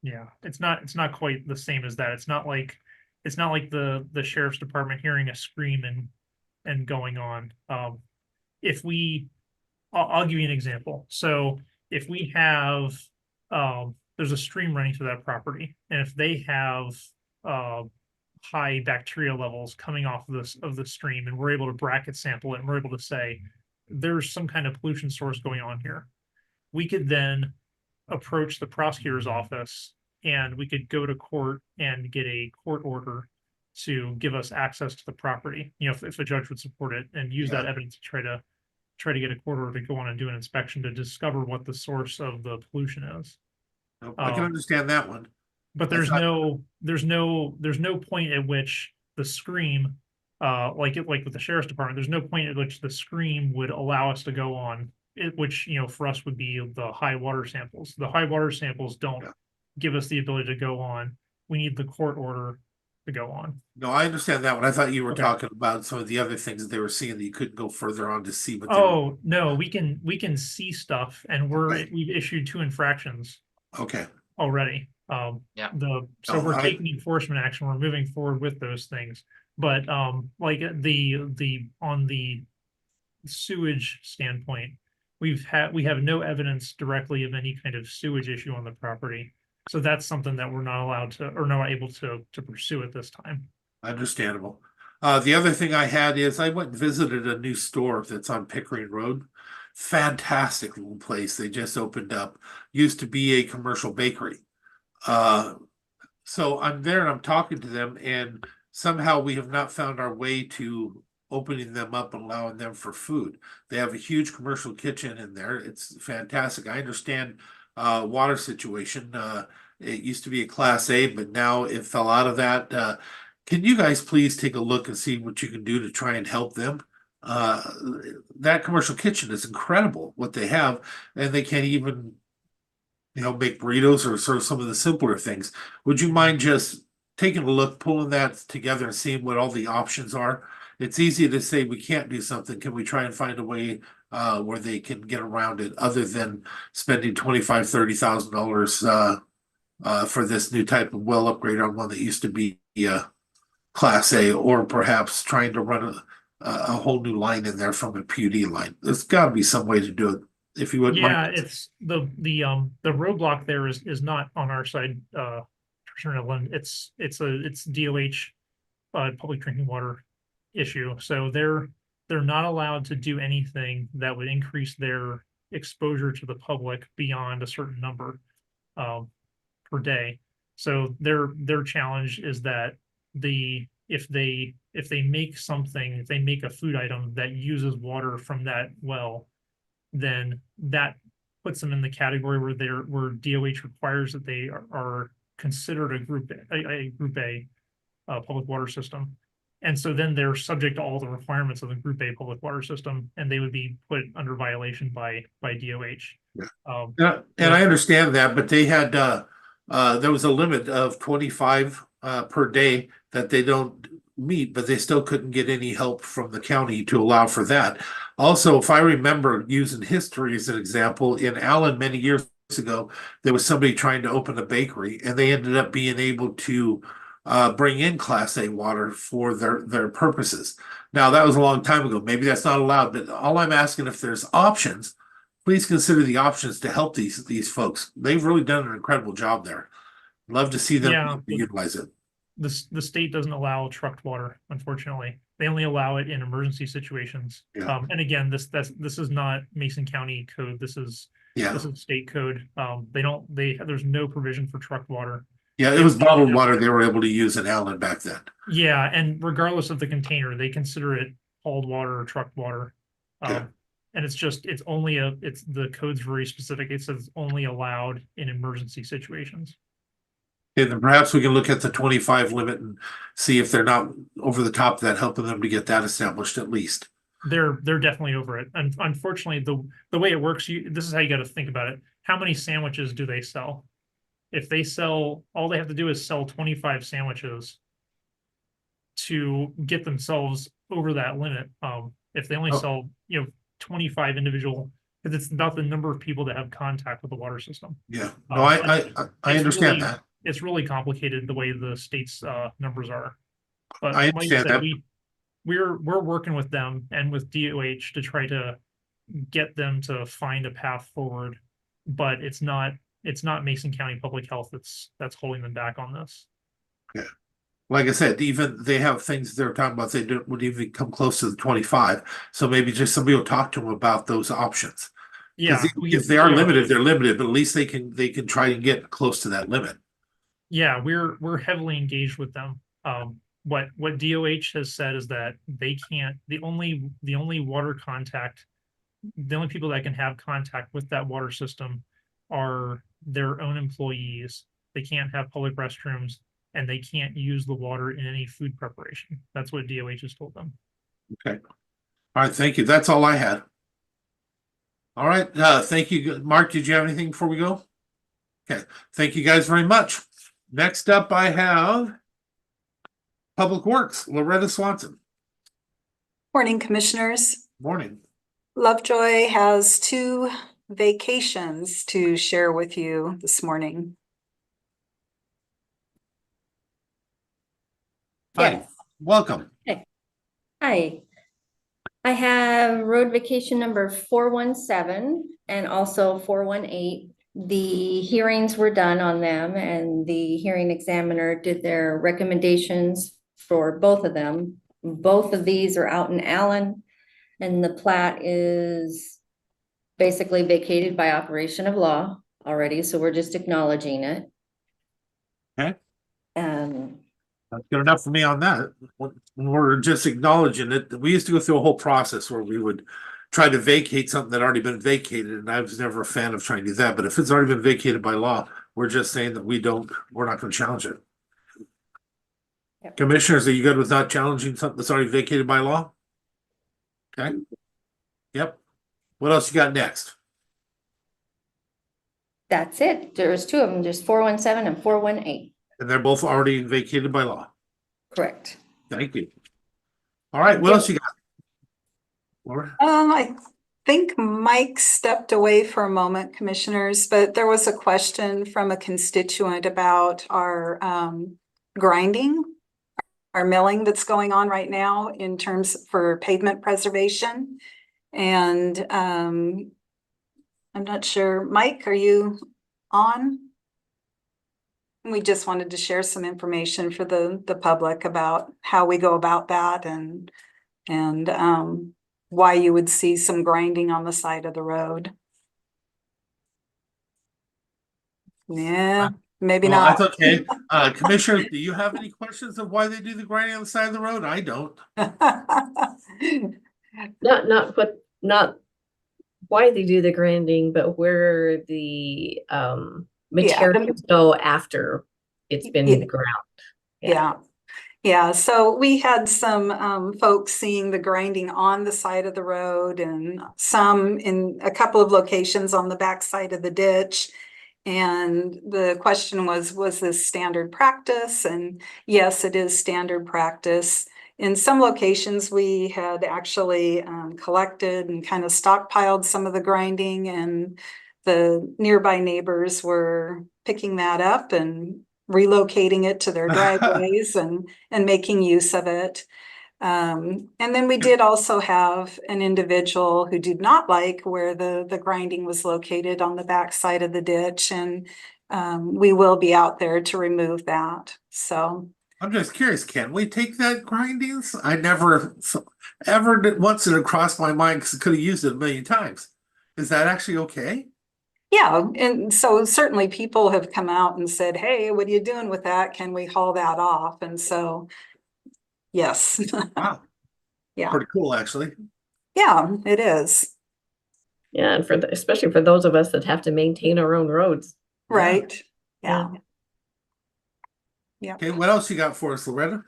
Yeah, it's not quite the same as that. It's not like the sheriff's department hearing a scream and going on. I'll give you an example. So if we have there's a stream running through that property, and if they have high bacteria levels coming off of the stream, and we're able to bracket sample it, and we're able to say there's some kind of pollution source going on here, we could then approach the prosecutor's office, and we could go to court and get a court order to give us access to the property, if a judge would support it, and use that evidence to try to get a court order to go on and do an inspection to discover what the source of the pollution is. I can understand that one. But there's no point at which the scream, like with the sheriff's department, there's no point at which the scream would allow us to go on it, which for us would be the high water samples. The high water samples don't give us the ability to go on. We need the court order to go on. No, I understand that one. I thought you were talking about some of the other things that they were seeing that you couldn't go further on to see. But no, we can see stuff, and we've issued 2 infractions. Okay. Already. We're taking enforcement action. We're moving forward with those things. But like on the sewage standpoint, we have no evidence directly of any kind of sewage issue on the property. So that's something that we're not allowed to, or not able to pursue at this time. Understandable. The other thing I had is I went and visited a new store that's on Pickering Road. Fantastic little place. They just opened up. Used to be a commercial bakery. So I'm there and I'm talking to them, and somehow we have not found our way to opening them up and allowing them for food. They have a huge commercial kitchen in there. It's fantastic. I understand water situation. It used to be a Class A, but now it fell out of that. Can you guys please take a look and see what you can do to try and help them? That commercial kitchen is incredible what they have, and they can't even, make burritos or sort of some of the simpler things. Would you mind just taking a look, pulling that together and seeing what all the options are? It's easy to say we can't do something. Can we try and find a way where they can get around it other than spending $25,000-$30,000 for this new type of well upgrade on one that used to be Class A, or perhaps trying to run a whole new line in there from a PUD line? There's got to be some way to do it. If you wouldn't Yeah, mind. it's the roadblock there is not on our side, it's DOH public drinking water issue. So they're not allowed to do anything that would increase their exposure to the public beyond a certain number per day. So their challenge is that if they make a food item that uses water from that well, then that puts them in the category where DOH requires that they are considered a group A public water system. And so then they're subject to all the requirements of the group A public water system, and they would be put under violation by DOH. Yeah, and I understand that, but they had there was a limit of 25 per day that they don't meet, but they still couldn't get any help from the county to allow for that. Also, if I remember, using history as an example, in Allen many years ago, there was somebody trying to open a bakery, and they ended up being able to bring in Class A water for their purposes. Now, that was a long time ago. Maybe that's not allowed, but all I'm asking, if there's options, please consider the options to help these folks. They've really done an incredible job there. Love to see them utilize it. The state doesn't allow trucked water, unfortunately. They only allow it in emergency situations. Yeah. And again, this is not Mason County code. This is state code. There's no provision for trucked water. Yeah, it was bottled water they were able to use in Allen back then. Yeah, and regardless of the container, they consider it hauled water or trucked water. And the code's very specific. It says only allowed in emergency situations. And then perhaps we can look at the 25 limit and see if they're not over the top of that, helping them to get that established at least. They're definitely over it. And unfortunately, the way it works, this is how you got to think about it. How many sandwiches do they sell? If they sell, all they have to do is sell 25 sandwiches to get themselves over that limit. If they only sell, 25 individual, because it's about the number of people that have contact with the water system. Yeah, no, I understand that. It's really complicated the way the state's numbers are. But I like understand said, that. we're working with them and with DOH to try to get them to find a path forward, but it's not Mason County Public Health that's holding them back on this. Yeah. Like I said, even they have things they're talking about, they wouldn't even come close to the 25. So maybe just somebody will talk to them about those options. Yeah. If they are limited, they're limited, but at least they can try and get close to that limit. Yeah, we're heavily engaged with them. What DOH has said is that they can't, the only water contact, the only people that can have contact with that water system are their own employees. They can't have public restrooms, and they can't use the water in any food preparation. That's what DOH has told them. Okay. All right, thank you. That's all I had. All right, thank you. Mark, did you have anything before we go? Okay, thank you guys very much. Next up, I have Public Works, Loretta Swanson. Morning, Commissioners. Morning. Lovejoy has 2 vacations to share with you this morning. Hi, Yes. welcome. Hi. I have road vacation number 417 and also 418 The hearings were done on them and the hearing examiner did their recommendations for both of them. Both of these are out in Allen and the plat is basically vacated by operation of law already, so we're just acknowledging it. Okay. Um, That's good enough for me on that. When we're just acknowledging it, we used to go through a whole process where we would try to vacate something that already been vacated, and I was never a fan of trying to do that. But if it's already been vacated by law, we're just saying that we're not going to challenge it. Yep. Commissioners, are you good with not challenging something that's already vacated by law? Okay. Yep. What else you got next? That's it. There's two of them, there's 417 and 418. And they're both already vacated by law. Correct. Thank you. All right, what else you got? Laura? I think Mike stepped away for a moment, commissioners, but there was a question from a constituent about our grinding, our milling that's going on right now in terms for pavement preservation. And I'm not sure, Mike, are you on? We just wanted to share some information for the public about how we go about that and why you would see some grinding on the side of the road. Yeah, maybe Well, not. that's okay. Commissioner, do you have any questions of why they do the grinding on the side of the road? I don't. Not why they do the grinding, but where the materials go after it's been in the ground. Yeah, so we had some folks seeing the grinding on the side of the road and some in a couple of locations on the back side of the ditch. And the question was this standard practice? And yes, it is standard practice. In some locations, we had actually collected and kind of stockpiled some of the grinding, and the nearby neighbors were picking that up and relocating it to their driveways and making use of it. And then we did also have an individual who did not like where the grinding was located on the back side of the ditch, and we will be out there to remove that. So I'm just curious, can we take that grindings? I never ever did once it crossed my mind because I could have used it a million times. Is that actually okay? yeah, and so certainly people have come out and said, hey, what are you doing with that? Can we haul that off? And so, yes. Wow. Yeah. Pretty cool, actually. Yeah, it is. Yeah, and especially for those of us that have to maintain our own roads. Right. Yeah. Yeah. Okay, what else you got for us, Loretta?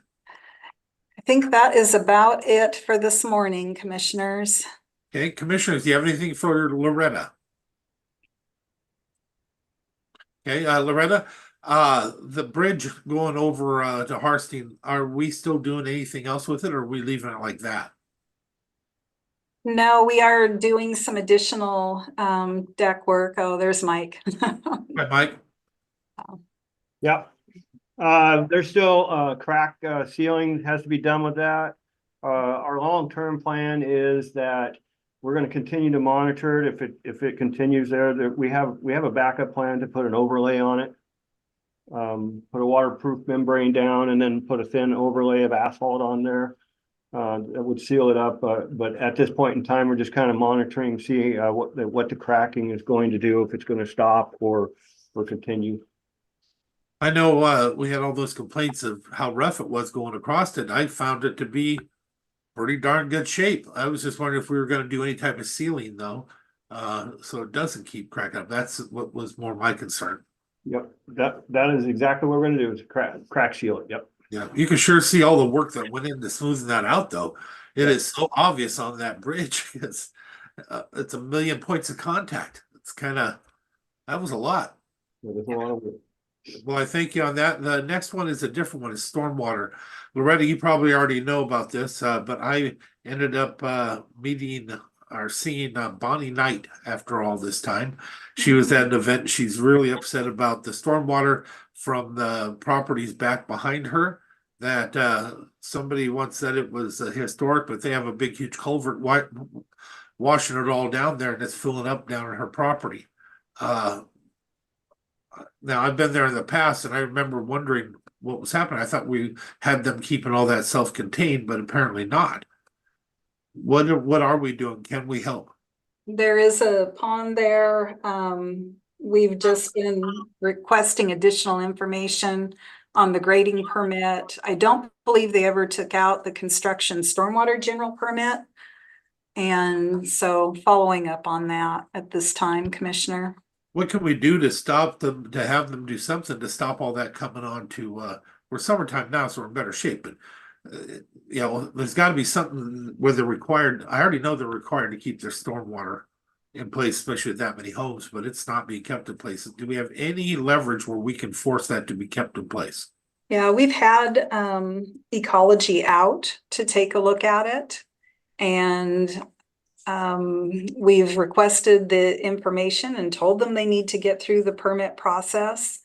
I think that is about it for this morning, commissioners. Okay, commissioners, do you have anything for Loretta? Okay, Loretta, the bridge going over to Harstein, are we still doing anything else with it, or are we leaving it like that? No, we are doing some additional deck work. Oh, there's Mike. Hi, Mike. Yeah. There's still crack sealing has to be done with that. Our long-term plan is that we're going to continue to monitor it. If it continues there, that we have a backup plan to put an overlay on it. Put a waterproof membrane down and then put a thin overlay of asphalt on there. That would seal it up. But at this point in time, we're just kind of monitoring, see what the cracking is going to do, if it's going to stop or continue. I know we had all those complaints of how rough it was going across it. I found it to be pretty darn good shape. I was just wondering if we were going to do any type of sealing though, so it doesn't keep cracking up. That's what was more my concern. Yep, that is exactly what we're going to do, is crack seal it. Yep. Yeah, you can sure see all the work that went into smoothing that out though. It is so obvious on that bridge. It's a million points of contact. It's that was a lot. There's a lot of work. Well, I thank you on that. The next one is a different one. It's stormwater. Loretta, you probably already know about this, but I ended up meeting or seeing Bonnie Knight after all this time. She was at an event. She's really upset about the stormwater from the properties back behind her. That somebody once said it was historic, but they have a big, huge culvert washing it all down there, and it's filling up down on her property. Now, I've been there in the past and I remember wondering what was happening. I thought we had them keeping all that self-contained, but apparently not. What are we doing? Can we help? There is a pond there. We've just been requesting additional information on the grading permit. I don't believe they ever took out the construction stormwater general permit. And so following up on that at this time, Commissioner. What can we do to stop them, to have them do something to stop all that coming on to, we're summertime now, so we're in better shape, but you know, there's gotta be something where they're required, I already know they're required to keep their stormwater in place, especially with that many homes, but it's not being kept in place. Do we have any leverage where we can force that to be kept in place? Yeah, we've had ecology out to take a look at it. And we've requested the information and told them they need to get through the permit process.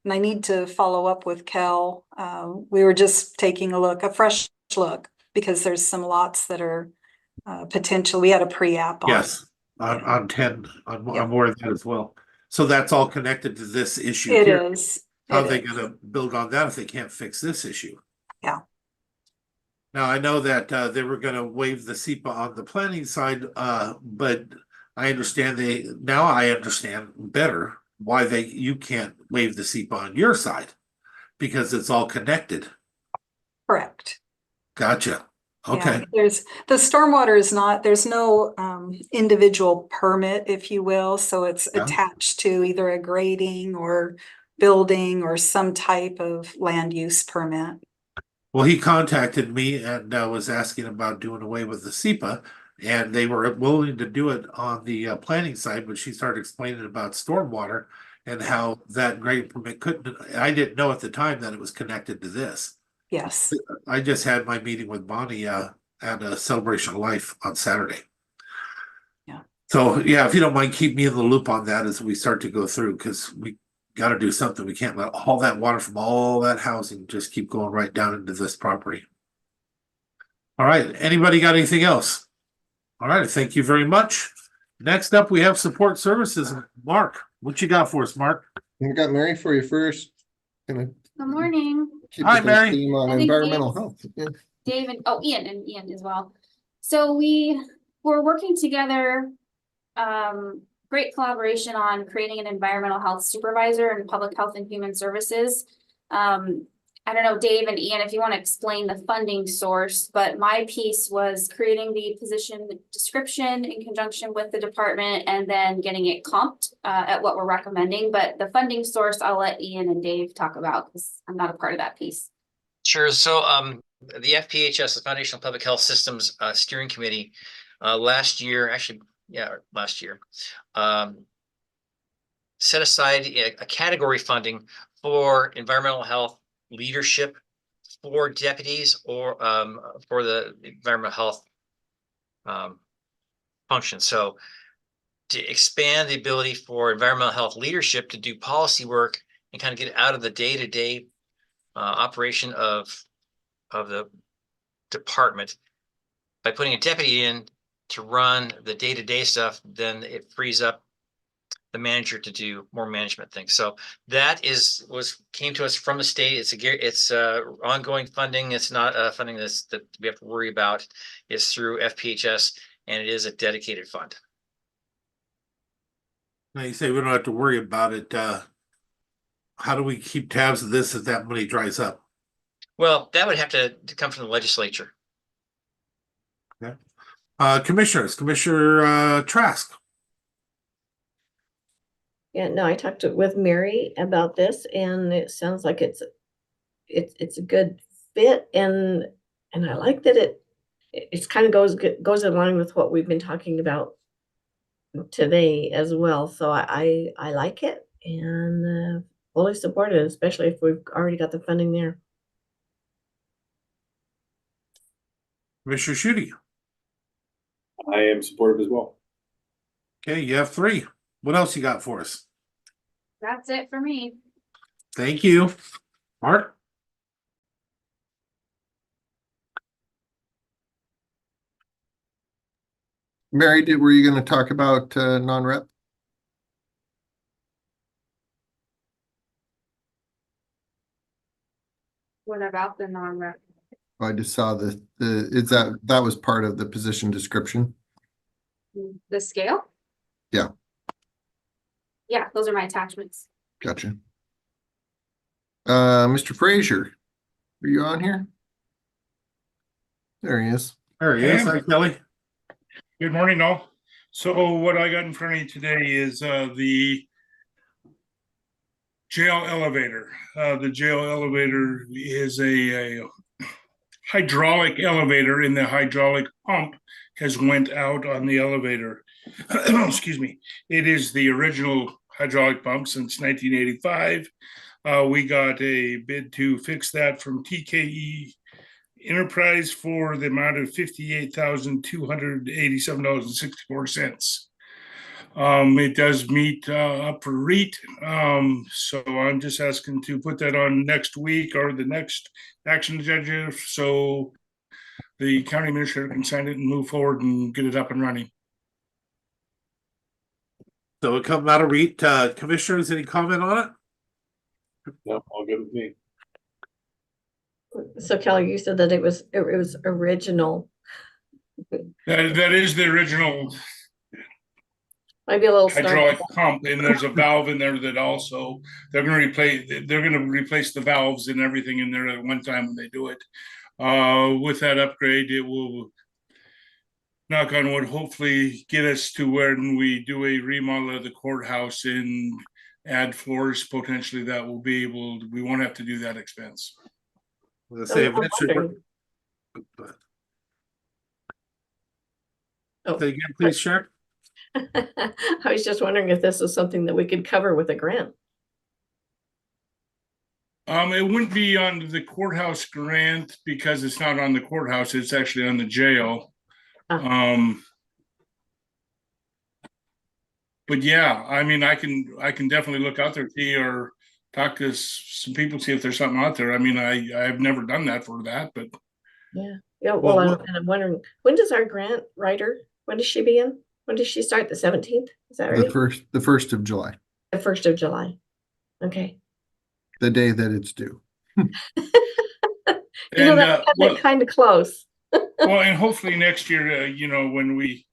And I need to follow up with Kell. We were just taking a fresh look, because there's some lots that are potential. We had a pre-app on. Yes, on 10, I'm Yeah. aware of that as well. So that's all connected to this issue It here. is. How It are they is. gonna build on that if they can't fix this issue? Yeah. Now, I know that they were gonna waive the SEPA on the planning side, but I understand I understand better why you can't waive the SEPA on your side, because it's all connected. Correct. Gotcha. Yeah, Okay. the stormwater is not, there's no individual permit, if you will, so it's Yeah. attached to either a grading or building or some type of land use permit. Well, he contacted me and was asking about doing away with the SEPA, and they were willing to do it on the planning side, but she started explaining about stormwater and how that grading permit couldn't, I didn't know at the time that it was connected to this. Yes. I just had my meeting with Bonnie at a Celebration of Life on Saturday. Yeah. So, yeah, if you don't mind, keep me in the loop on that as we start to go through, because we got to do something. We can't let all that water from all that housing just keep going right down into this property. All right, anybody got anything else? All right, thank you very much. Next up, we have support services. Mark, what you got for us, Mark? We got Mary for you first. Gonna Good morning. keep Hi, with the Mary. theme on I think environmental Dave's- health. Yeah. Dave and Ian as well. So we were working together, great collaboration on creating an environmental health supervisor in public health and human services. I don't know, Dave and Ian, if you want to explain the funding source, but my piece was creating the position description in conjunction with the department and then getting it comped at what we're recommending. But the funding source, I'll let Ian and Dave talk about because I'm not a part of that piece. Sure. So the FPHS, the Foundational Public Health Systems Steering Committee, last year, set aside a category funding for environmental health leadership for deputies or for the environmental health function. So to expand the ability for environmental health leadership to do policy work and kind of get out of the day-to-day operation of the department by putting a deputy in to run the day-to-day stuff, then it frees up the manager to do more management things. So that came to us from the state. It's ongoing funding. It's not funding that we have to worry about. It's through FPHS and it is a dedicated fund. Now you say we don't have to worry about it. How do we keep tabs of this as that money dries up? Well, that would have to come from the legislature. Okay. Commissioners, Commissioner Trask. Yeah, no, I talked with Mary about this and it sounds like it's a good fit and I like that it's kind of goes in line with what we've been talking about today as well. So I like it and fully support it, especially if we've already got the funding there. Commissioner Schutte. I am supportive as well. Okay, you have 3. What else you got for us? That's it for me. Thank you. Mark? Mary, were you going to talk about non-rep? What about the non-rep? I just saw that was part of the position description. The scale? Yeah. Yeah, those are my attachments. Gotcha. Mr. Frazier, are you on here? There he is. There he is. Hi, Kelly. Good morning, all. So what I got in front of you today is the jail elevator. The jail elevator is a hydraulic elevator, and the hydraulic pump has went out on the elevator. Excuse me. It is the original hydraulic pump since 1985. We got a bid to fix that from TKE Enterprise for the amount of $58,287.64. It does meet up for REIT. So I'm just asking to put that on next week or the next action agenda so the county administrator can sign it and move forward and get it up and running. So it come out of REIT. Commissioners, any comment on it? No, all good with me. So Kelly, you said that it was original. That is the original Might be a little hydraulic pump, and there's a valve in there that also they're going to replace the valves and everything in there at one time when they do it. With that upgrade, it will, knock on wood, hopefully get us to when we do a remodel of the courthouse and add floors potentially, that will be able, we won't have to do that expense. Say eventually. Say again, please, Sharon. I was just wondering if this was something that we could cover with a grant. It wouldn't be on the courthouse grant because it's not on the courthouse, it's actually on the jail. But yeah, I mean, I can definitely look out there, see, or talk to some people, see if there's something out there. I mean, I've never done that for that, but yeah. Well, I'm wondering, when does our grant writer, when does she begin? When does she start? The 17th? Is that right? The 1st of July. The 1st of July. Okay. The day that it's due. That's kind of close. Well, and hopefully next year, when we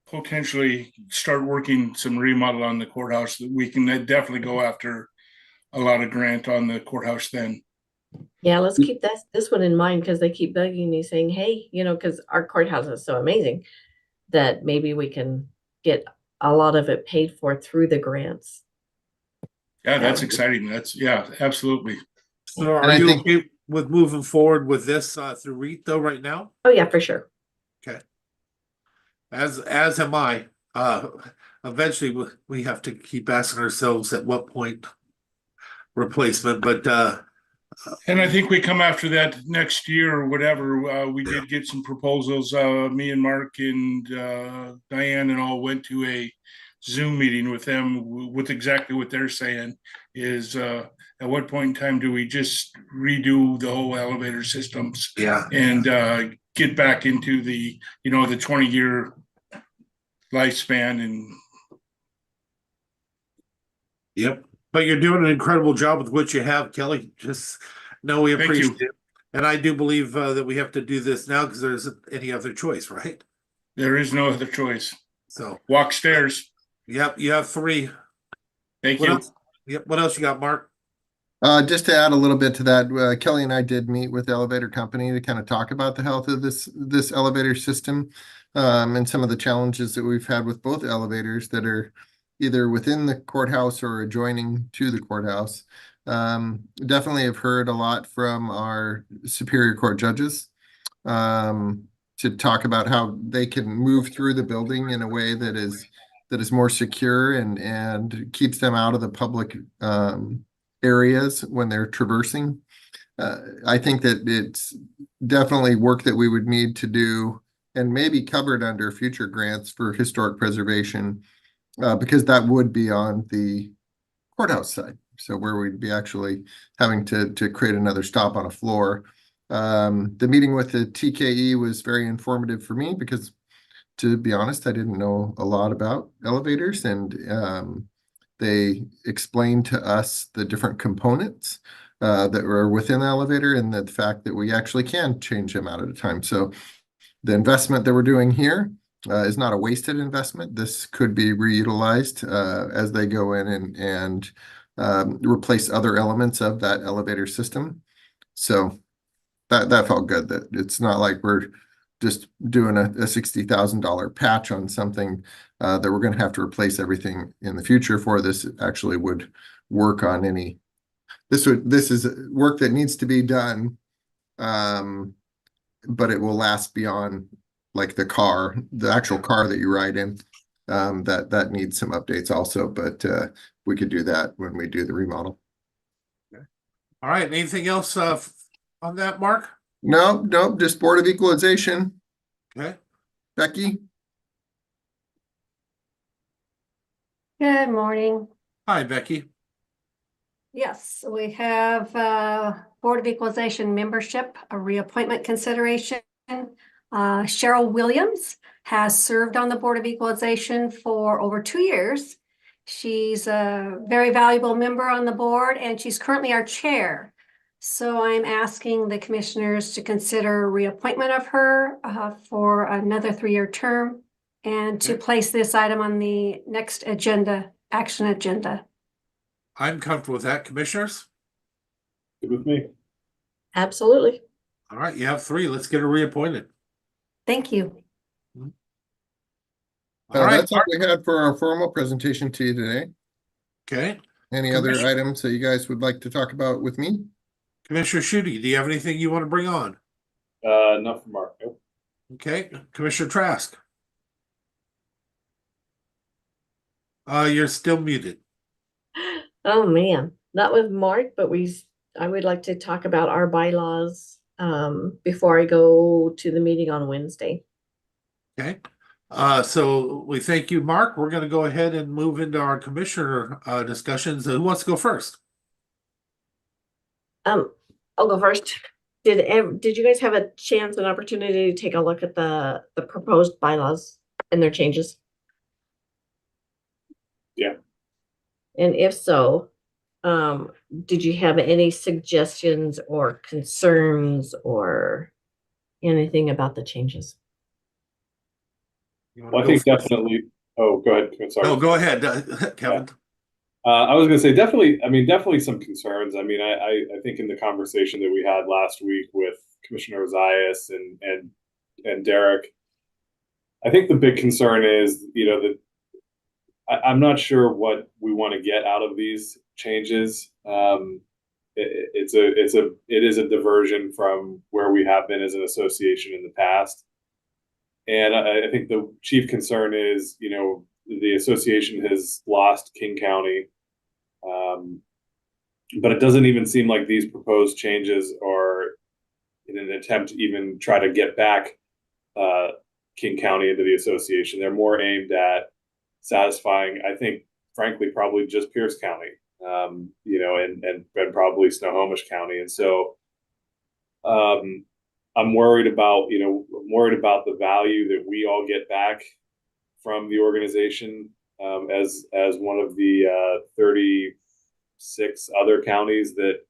potentially start working some remodel on the courthouse, we can definitely go after a lot of grant on the courthouse then. Yeah, let's keep this one in mind, because they keep bugging me saying, hey, because our courthouse is so amazing that maybe we can get a lot of it paid for through the grants. Yeah, that's exciting. Yeah, absolutely. So are you okay with moving forward with this through REIT though right now? Oh yeah, for sure. Okay. As am I. Eventually we have to keep asking ourselves at what point replacement, but and I think we come after that next year or whatever. We did get some proposals. Me and Mark and Diane and all went to a Zoom meeting with them with exactly what they're saying is at what point in time do we just redo the whole elevator systems? Yeah. And get back into the, the 20-year lifespan and. Yep. But you're doing an incredible job with what you have, Kelly. Just know we appreciate it. And I do believe that we have to do this now because there isn't any other choice, right? There is no other choice. So walk stairs. Yep, you have 3. Thank you. Yep. What else you got, Mark? Just to add a little bit to that, Kelly and I did meet with the elevator company to kind of talk about the health of this elevator system, and some of the challenges that we've had with both elevators that are either within the courthouse or adjoining to the courthouse. Definitely have heard a lot from our Superior Court judges to talk about how they can move through the building in a way that is more secure and keeps them out of the public areas when they're traversing. I think that it's definitely work that we would need to do and maybe covered under future grants for historic preservation, because that would be on the courthouse side. So where we'd be actually having to create another stop on a floor. The meeting with the TKE was very informative for me because, to be honest, I didn't know a lot about elevators, and they explained to us the different components that are within the elevator, and the fact that we actually can change them out at a time. So the investment that we're doing here is not a wasted investment. This could be reutilized as they go in and replace other elements of that elevator system. So that felt good, that it's not like we're just doing a $60,000 patch on something that we're going to have to replace everything in the future for. This actually would work on any. This is work that needs to be done, but it will last beyond like the actual car that you ride in. That needs some updates also, but we could do that when we do the remodel. All right, anything else on that, Mark? Nope, just Board of Equalization. Okay. Becky? Good morning. Hi, Becky. Yes, we have Board of Equalization membership, a reappointment consideration. Cheryl Williams has served on the Board of Equalization for over 2 years. She's a very valuable member on the board, and she's currently our chair. So I'm asking the commissioners to consider reappointment of her for another 3-year term, and to place this item on the next action agenda. I'm comfortable with that. Commissioners? Good with me. Absolutely. All right, you have 3. Let's get her reappointed. Thank you. All right, that's all we had for our formal presentation to you today. Okay. Any other items that you guys would like to talk about with me? Commissioner Schutte, do you have anything you want to bring on? Not from Mark. Nope. Okay. Commissioner Trask? You're still muted. Oh, man, not with Mark, but I would like to talk about our bylaws before I go to the meeting on Wednesday. Okay. So we thank you, Mark. We're going to go ahead and move into our commissioner discussions. Who wants to go first? I'll go first. Did you guys have a chance and opportunity to take a look at the proposed bylaws and their changes? Yeah. And if so, did you have any suggestions or concerns or anything about the changes? Well, I think definitely. Oh, go ahead. I'm sorry. No, go ahead, Kevin. I was going to say definitely some concerns. I mean, I think in the conversation that we had last week with Commissioner Zayas and Derek, I think the big concern is, that I'm not sure what we want to get out of these changes. It is a diversion from where we have been as an association in the past. And I think the chief concern is, the association has lost King County. But it doesn't even seem like these proposed changes are in an attempt to even try to get back King County into the association. They're more aimed at satisfying, I think, frankly, probably just Pierce County, and probably Snohomish County. And so I'm worried about the value that we all get back from the organization as one of the 36 other counties that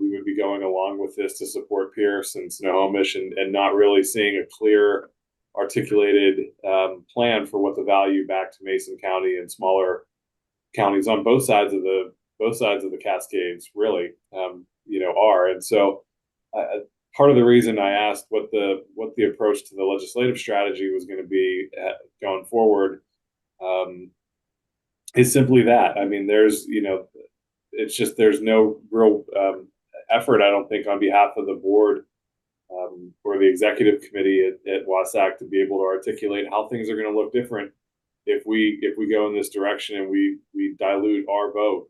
we would be going along with this to support Pierce and Snohomish, and not really seeing a clear articulated plan for what the value back to Mason County and smaller counties on both sides of the Cascades really are. And so part of the reason I asked what the approach to the legislative strategy was going to be going forward is simply that. I mean, there's no real effort, I don't think, on behalf of the board or the executive committee at WASAC to be able to articulate how things are going to look different if we go in this direction and we dilute our vote.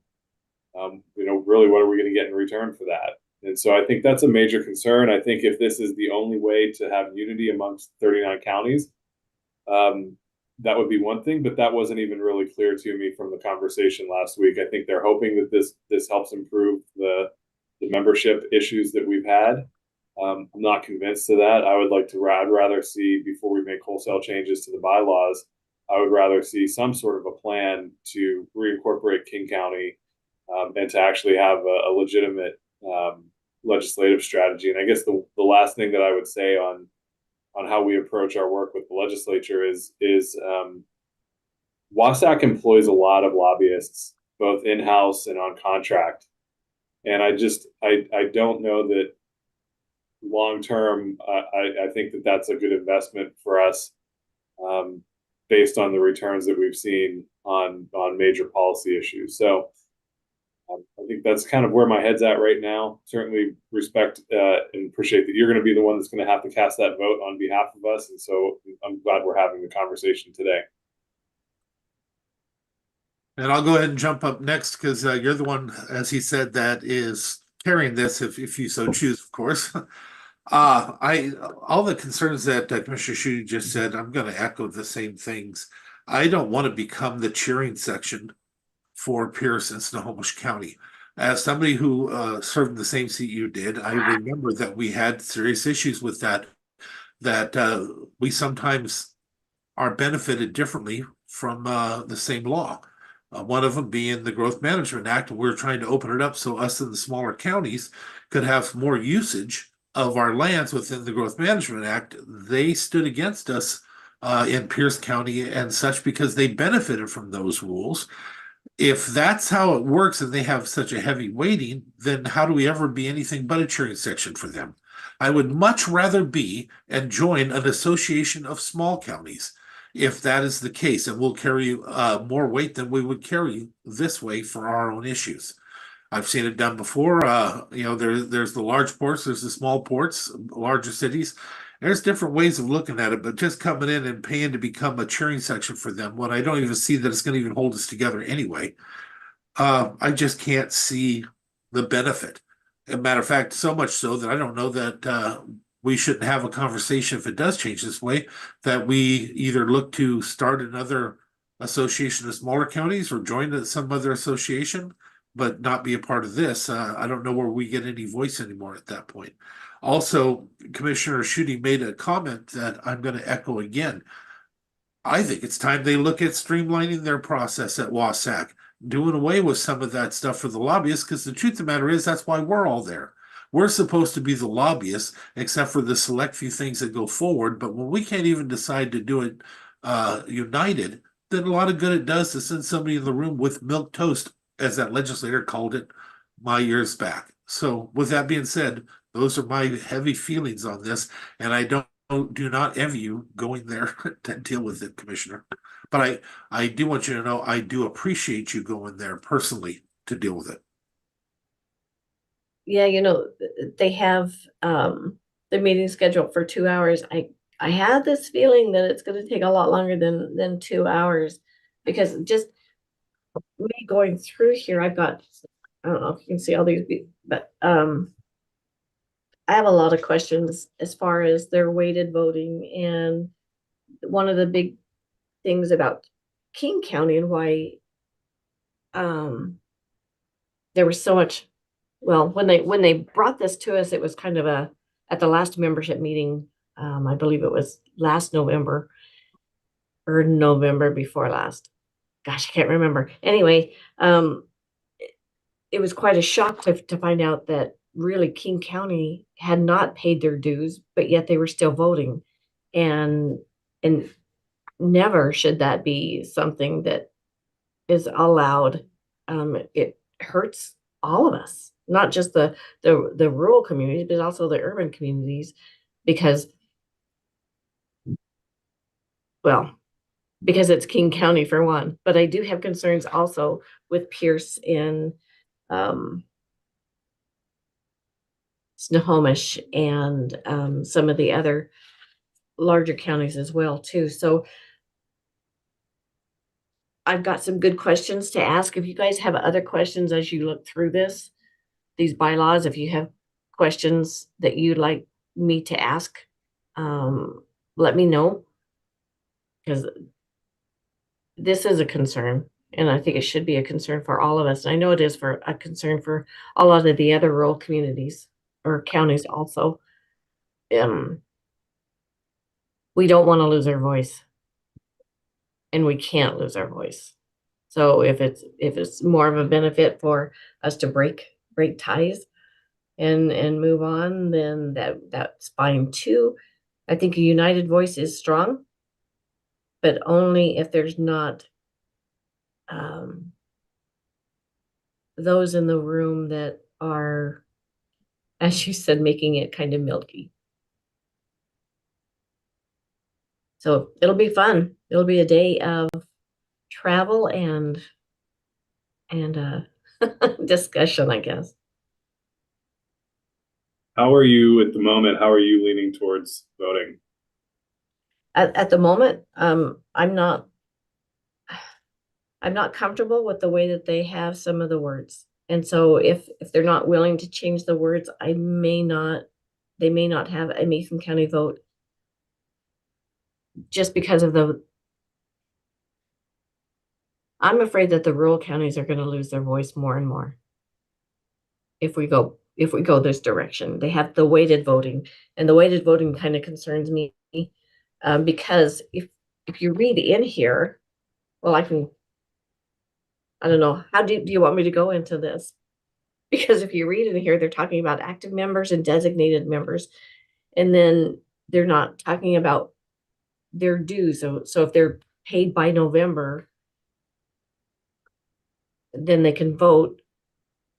Really, what are we going to get in return for that? And so I think that's a major concern. I think if this is the only way to have unity amongst 39 counties, that would be one thing, but that wasn't even really clear to me from the conversation last week. I think they're hoping that this helps improve the membership issues that we've had. I'm not convinced of that. I'd rather see, before we make wholesale changes to the bylaws, I would rather see some sort of a plan to reincorporate King County and to actually have a legitimate legislative strategy. And I guess the last thing that I would say on how we approach our work with the legislature is WASAC employs a lot of lobbyists, both in-house and on contract. And I don't know that long-term, I think that that's a good investment for us, based on the returns that we've seen on major policy issues. So I think that's kind of where my head's at right now. Certainly respect and appreciate that you're going to be the one that's going to have to cast that vote on behalf of us. And so I'm glad we're having the conversation today. And I'll go ahead and jump up next because you're the one, as he said, that is carrying this, if you so choose, of course. All the concerns that Commissioner Schutte just said, I'm going to echo the same things. I don't want to become the cheering section for Pierce and Snohomish County. As somebody who served in the same seat you did, I remember that we had serious issues with that we sometimes are benefited differently from the same law. One of them being the Growth Management Act. We're trying to open it up so us in the smaller counties could have more usage of our lands within the Growth Management Act. They stood against us in Pierce County and such because they benefited from those rules. If that's how it works and they have such a heavy weighting, then how do we ever be anything but a cheering section for them? I would much rather be and join an association of small counties if that is the case, and we'll carry more weight than we would carry this way for our own issues. I've seen it done before. There's the large ports, there's the small ports, larger cities. There's different ways of looking at it, but just coming in and paying to become a cheering section for them, when I don't even see that it's going to even hold us together anyway, I just can't see the benefit. As a matter of fact, so much so that I don't know that we shouldn't have a conversation if it does change this way, that we either look to start another association of smaller counties or join some other association, but not be a part of this. I don't know where we get any voice anymore at that point. Also, Commissioner Schutte made a comment that I'm going to echo again. I think it's time they look at streamlining their process at WASAC, doing away with some of that stuff for the lobbyists, because the truth of the matter is that's why we're all there. We're supposed to be the lobbyists, except for the select few things that go forward. But when we can't even decide to do it united, then a lot of good it does to send somebody in the room with milk toast, as that legislator called it my years back. So with that being said, those are my heavy feelings on this, and I do not envy you going there to deal with it, Commissioner. But I do want you to know I do appreciate you going there personally to deal with it. Yeah, they have the meeting scheduled for 2 hours. I had this feeling that it's going to take a lot longer than 2 hours, because just me going through here, I've got, I don't know if you can see all these, but I have a lot of questions as far as their weighted voting. And one of the big things about King County and why there was so much, well, when they brought this to us, it was kind of at the last membership meeting, I believe it was last November or November before last. Gosh, I can't remember. Anyway, it was quite a shock to find out that really King County had not paid their dues, but yet they were still voting. And never should that be something that is allowed. It hurts all of us, not just the rural communities, but also the urban communities, because it's King County for one. But I do have concerns also with Pierce in Snohomish and some of the other larger counties as well too. So I've got some good questions to ask. If you guys have other questions as you look through these bylaws, if you have questions that you'd like me to ask, let me know, because this is a concern, and I think it should be a concern for all of us. And I know it is a concern for a lot of the other rural communities or counties also. We don't want to lose our voice, and we can't lose our voice. So if it's more of a benefit for us to break ties and move on, then that's fine too. I think a united voice is strong, but only if there's not those in the room that are, as you said, making it kind of milky. So it'll be fun. It'll be a day of travel and discussion, I guess. How are you at the moment? How are you leaning towards voting? At the moment, I'm not comfortable with the way that they have some of the words. And so if they're not willing to change the words, they may not have a Mason County vote just because of I'm afraid that the rural counties are going to lose their voice more and more if we go this direction. They have the weighted voting, and the weighted voting kind of concerns me because if you read in here, well, I don't know, how do you want me to go into this? Because if you read in here, they're talking about active members and designated members, and then they're not talking about their dues. So if they're paid by November, then they can vote,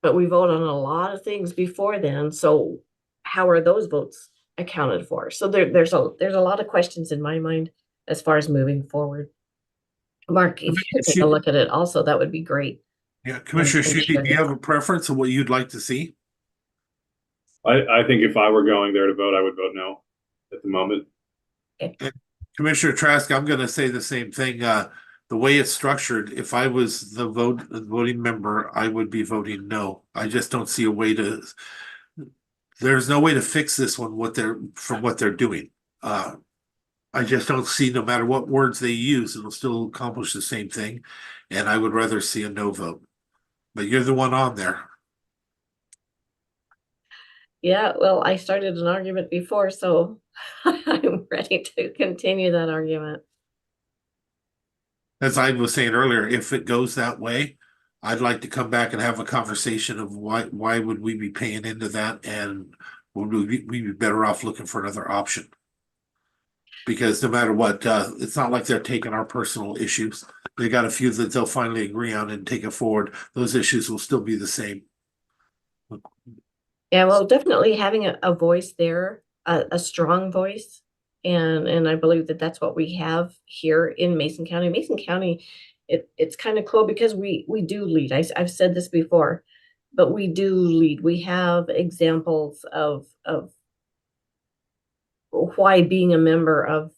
but we vote on a lot of things before then. So how are those votes accounted for? So there's a lot of questions in my mind as far as moving forward. Mark, if you could take a look at it also, that would be great. Yeah, Commissioner Sheedy, do you have a preference of what you'd like to see? I think if I were going there to vote, I would vote no at the moment. Okay. Commissioner Trask, I'm going to say the same thing. The way it's structured, if I was the voting member, I would be voting no. I just don't see a way to. There's no way to fix this one from what they're doing. I just don't see, no matter what words they use, it'll still accomplish the same thing. And I would rather see a no vote. But you're the one on there. Yeah, well, I started an argument before, so I'm ready to continue that argument. As I was saying earlier, if it goes that way, I'd like to come back and have a conversation of why would we be paying into that, and would we be better off looking for another option? Because no matter what, it's not like they're taking our personal issues. They got a few that they'll finally agree on and take it forward. Those issues will still be the same. Yeah, well, definitely having a voice there, a strong voice. And I believe that that's what we have here in Mason County. Mason County, it's kind of cool because we do lead. I've said this before, but we do lead. We have examples of why being a member of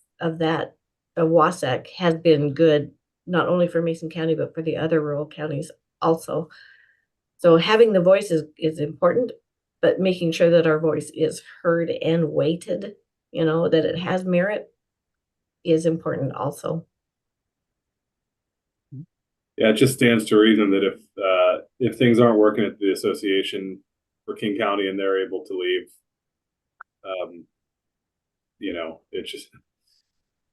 WASAC has been good, not only for Mason County, but for the other rural counties also. So having the voice is important, but making sure that our voice is heard and weighted, that it has merit, is important also. Yeah, it just stands to reason that if things aren't working at the association for King County and they're able to leave, it's just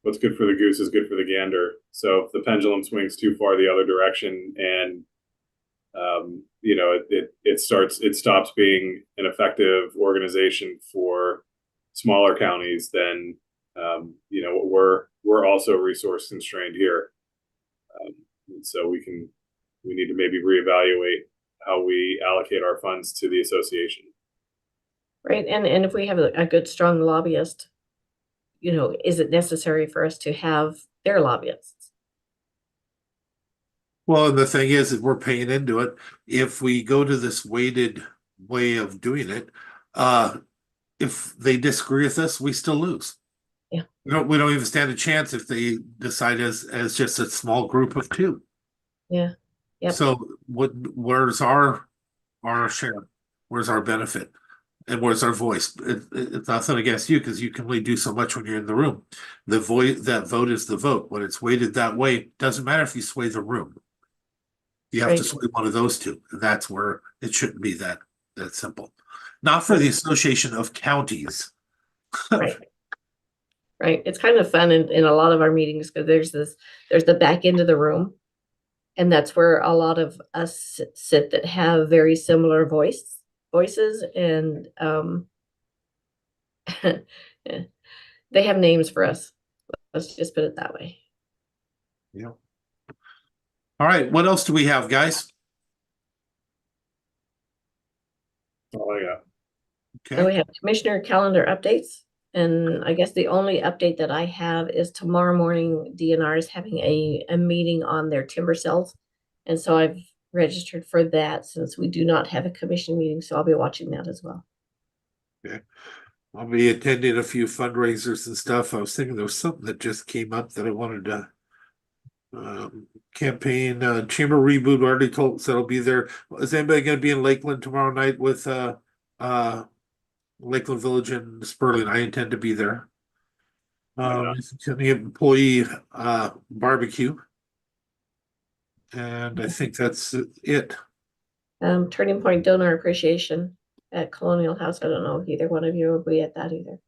what's good for the goose is good for the gander. So if the pendulum swings too far the other direction and it stops being an effective organization for smaller counties, then we're also resource constrained here, and so we need to maybe reevaluate how we allocate our funds to the association. Right, and if we have a good strong lobbyist, is it necessary for us to have their lobbyists? Well, the thing is, if we're paying into it, if we go to this weighted way of doing it, if they disagree with us, we still lose. Yeah. We don't even stand a chance if they decide as just a small group of two. Yeah. Yep. So where's our share? Where's our benefit? And where's our voice? It's nothing against you because you can only do so much when you're in the room. That vote is the vote. When it's weighted that way, doesn't matter if you sway the room. You have to sway one of those two. And that's where it shouldn't be that simple. Not for the Association of Counties. Right. Right. It's kind of fun in a lot of our meetings because there's the back end of the room And that's where a lot of us sit that have very similar voices and they have names for us. Let's just put it that way. Yeah. All right, what else do we have, guys? All I got. And we have commissioner calendar updates. And I guess the only update that I have is tomorrow morning, DNR is having a meeting on their timber sales. And so I've registered for that since we do not have a commission meeting. So I'll be watching that as well. Okay. I'll be attending a few fundraisers and stuff. I was thinking there was something that just came up that I wanted to campaign, chamber reboot already told us that'll be there. Is anybody gonna be in Lakeland tomorrow night with Lakeland Village and Sperling? I intend to be there. It's the employee barbecue. And I think that's it. Turning Point Donor Appreciation at Colonial House. I don't know if either one of you will be at that either.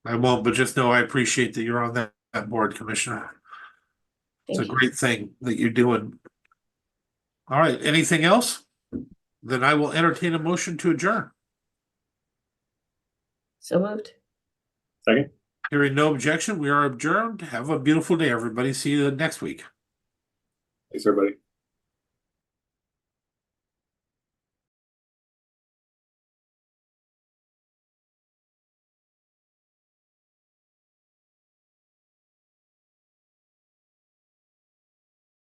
I won't, but just know I appreciate that you're on that board, Commissioner. It's a great thing that you're doing. All right, anything else? Then I will entertain a motion to adjourn. So moved. Second. Hearing no objection, we are adjourned. Have a beautiful day, everybody. See you next week. Thanks, everybody.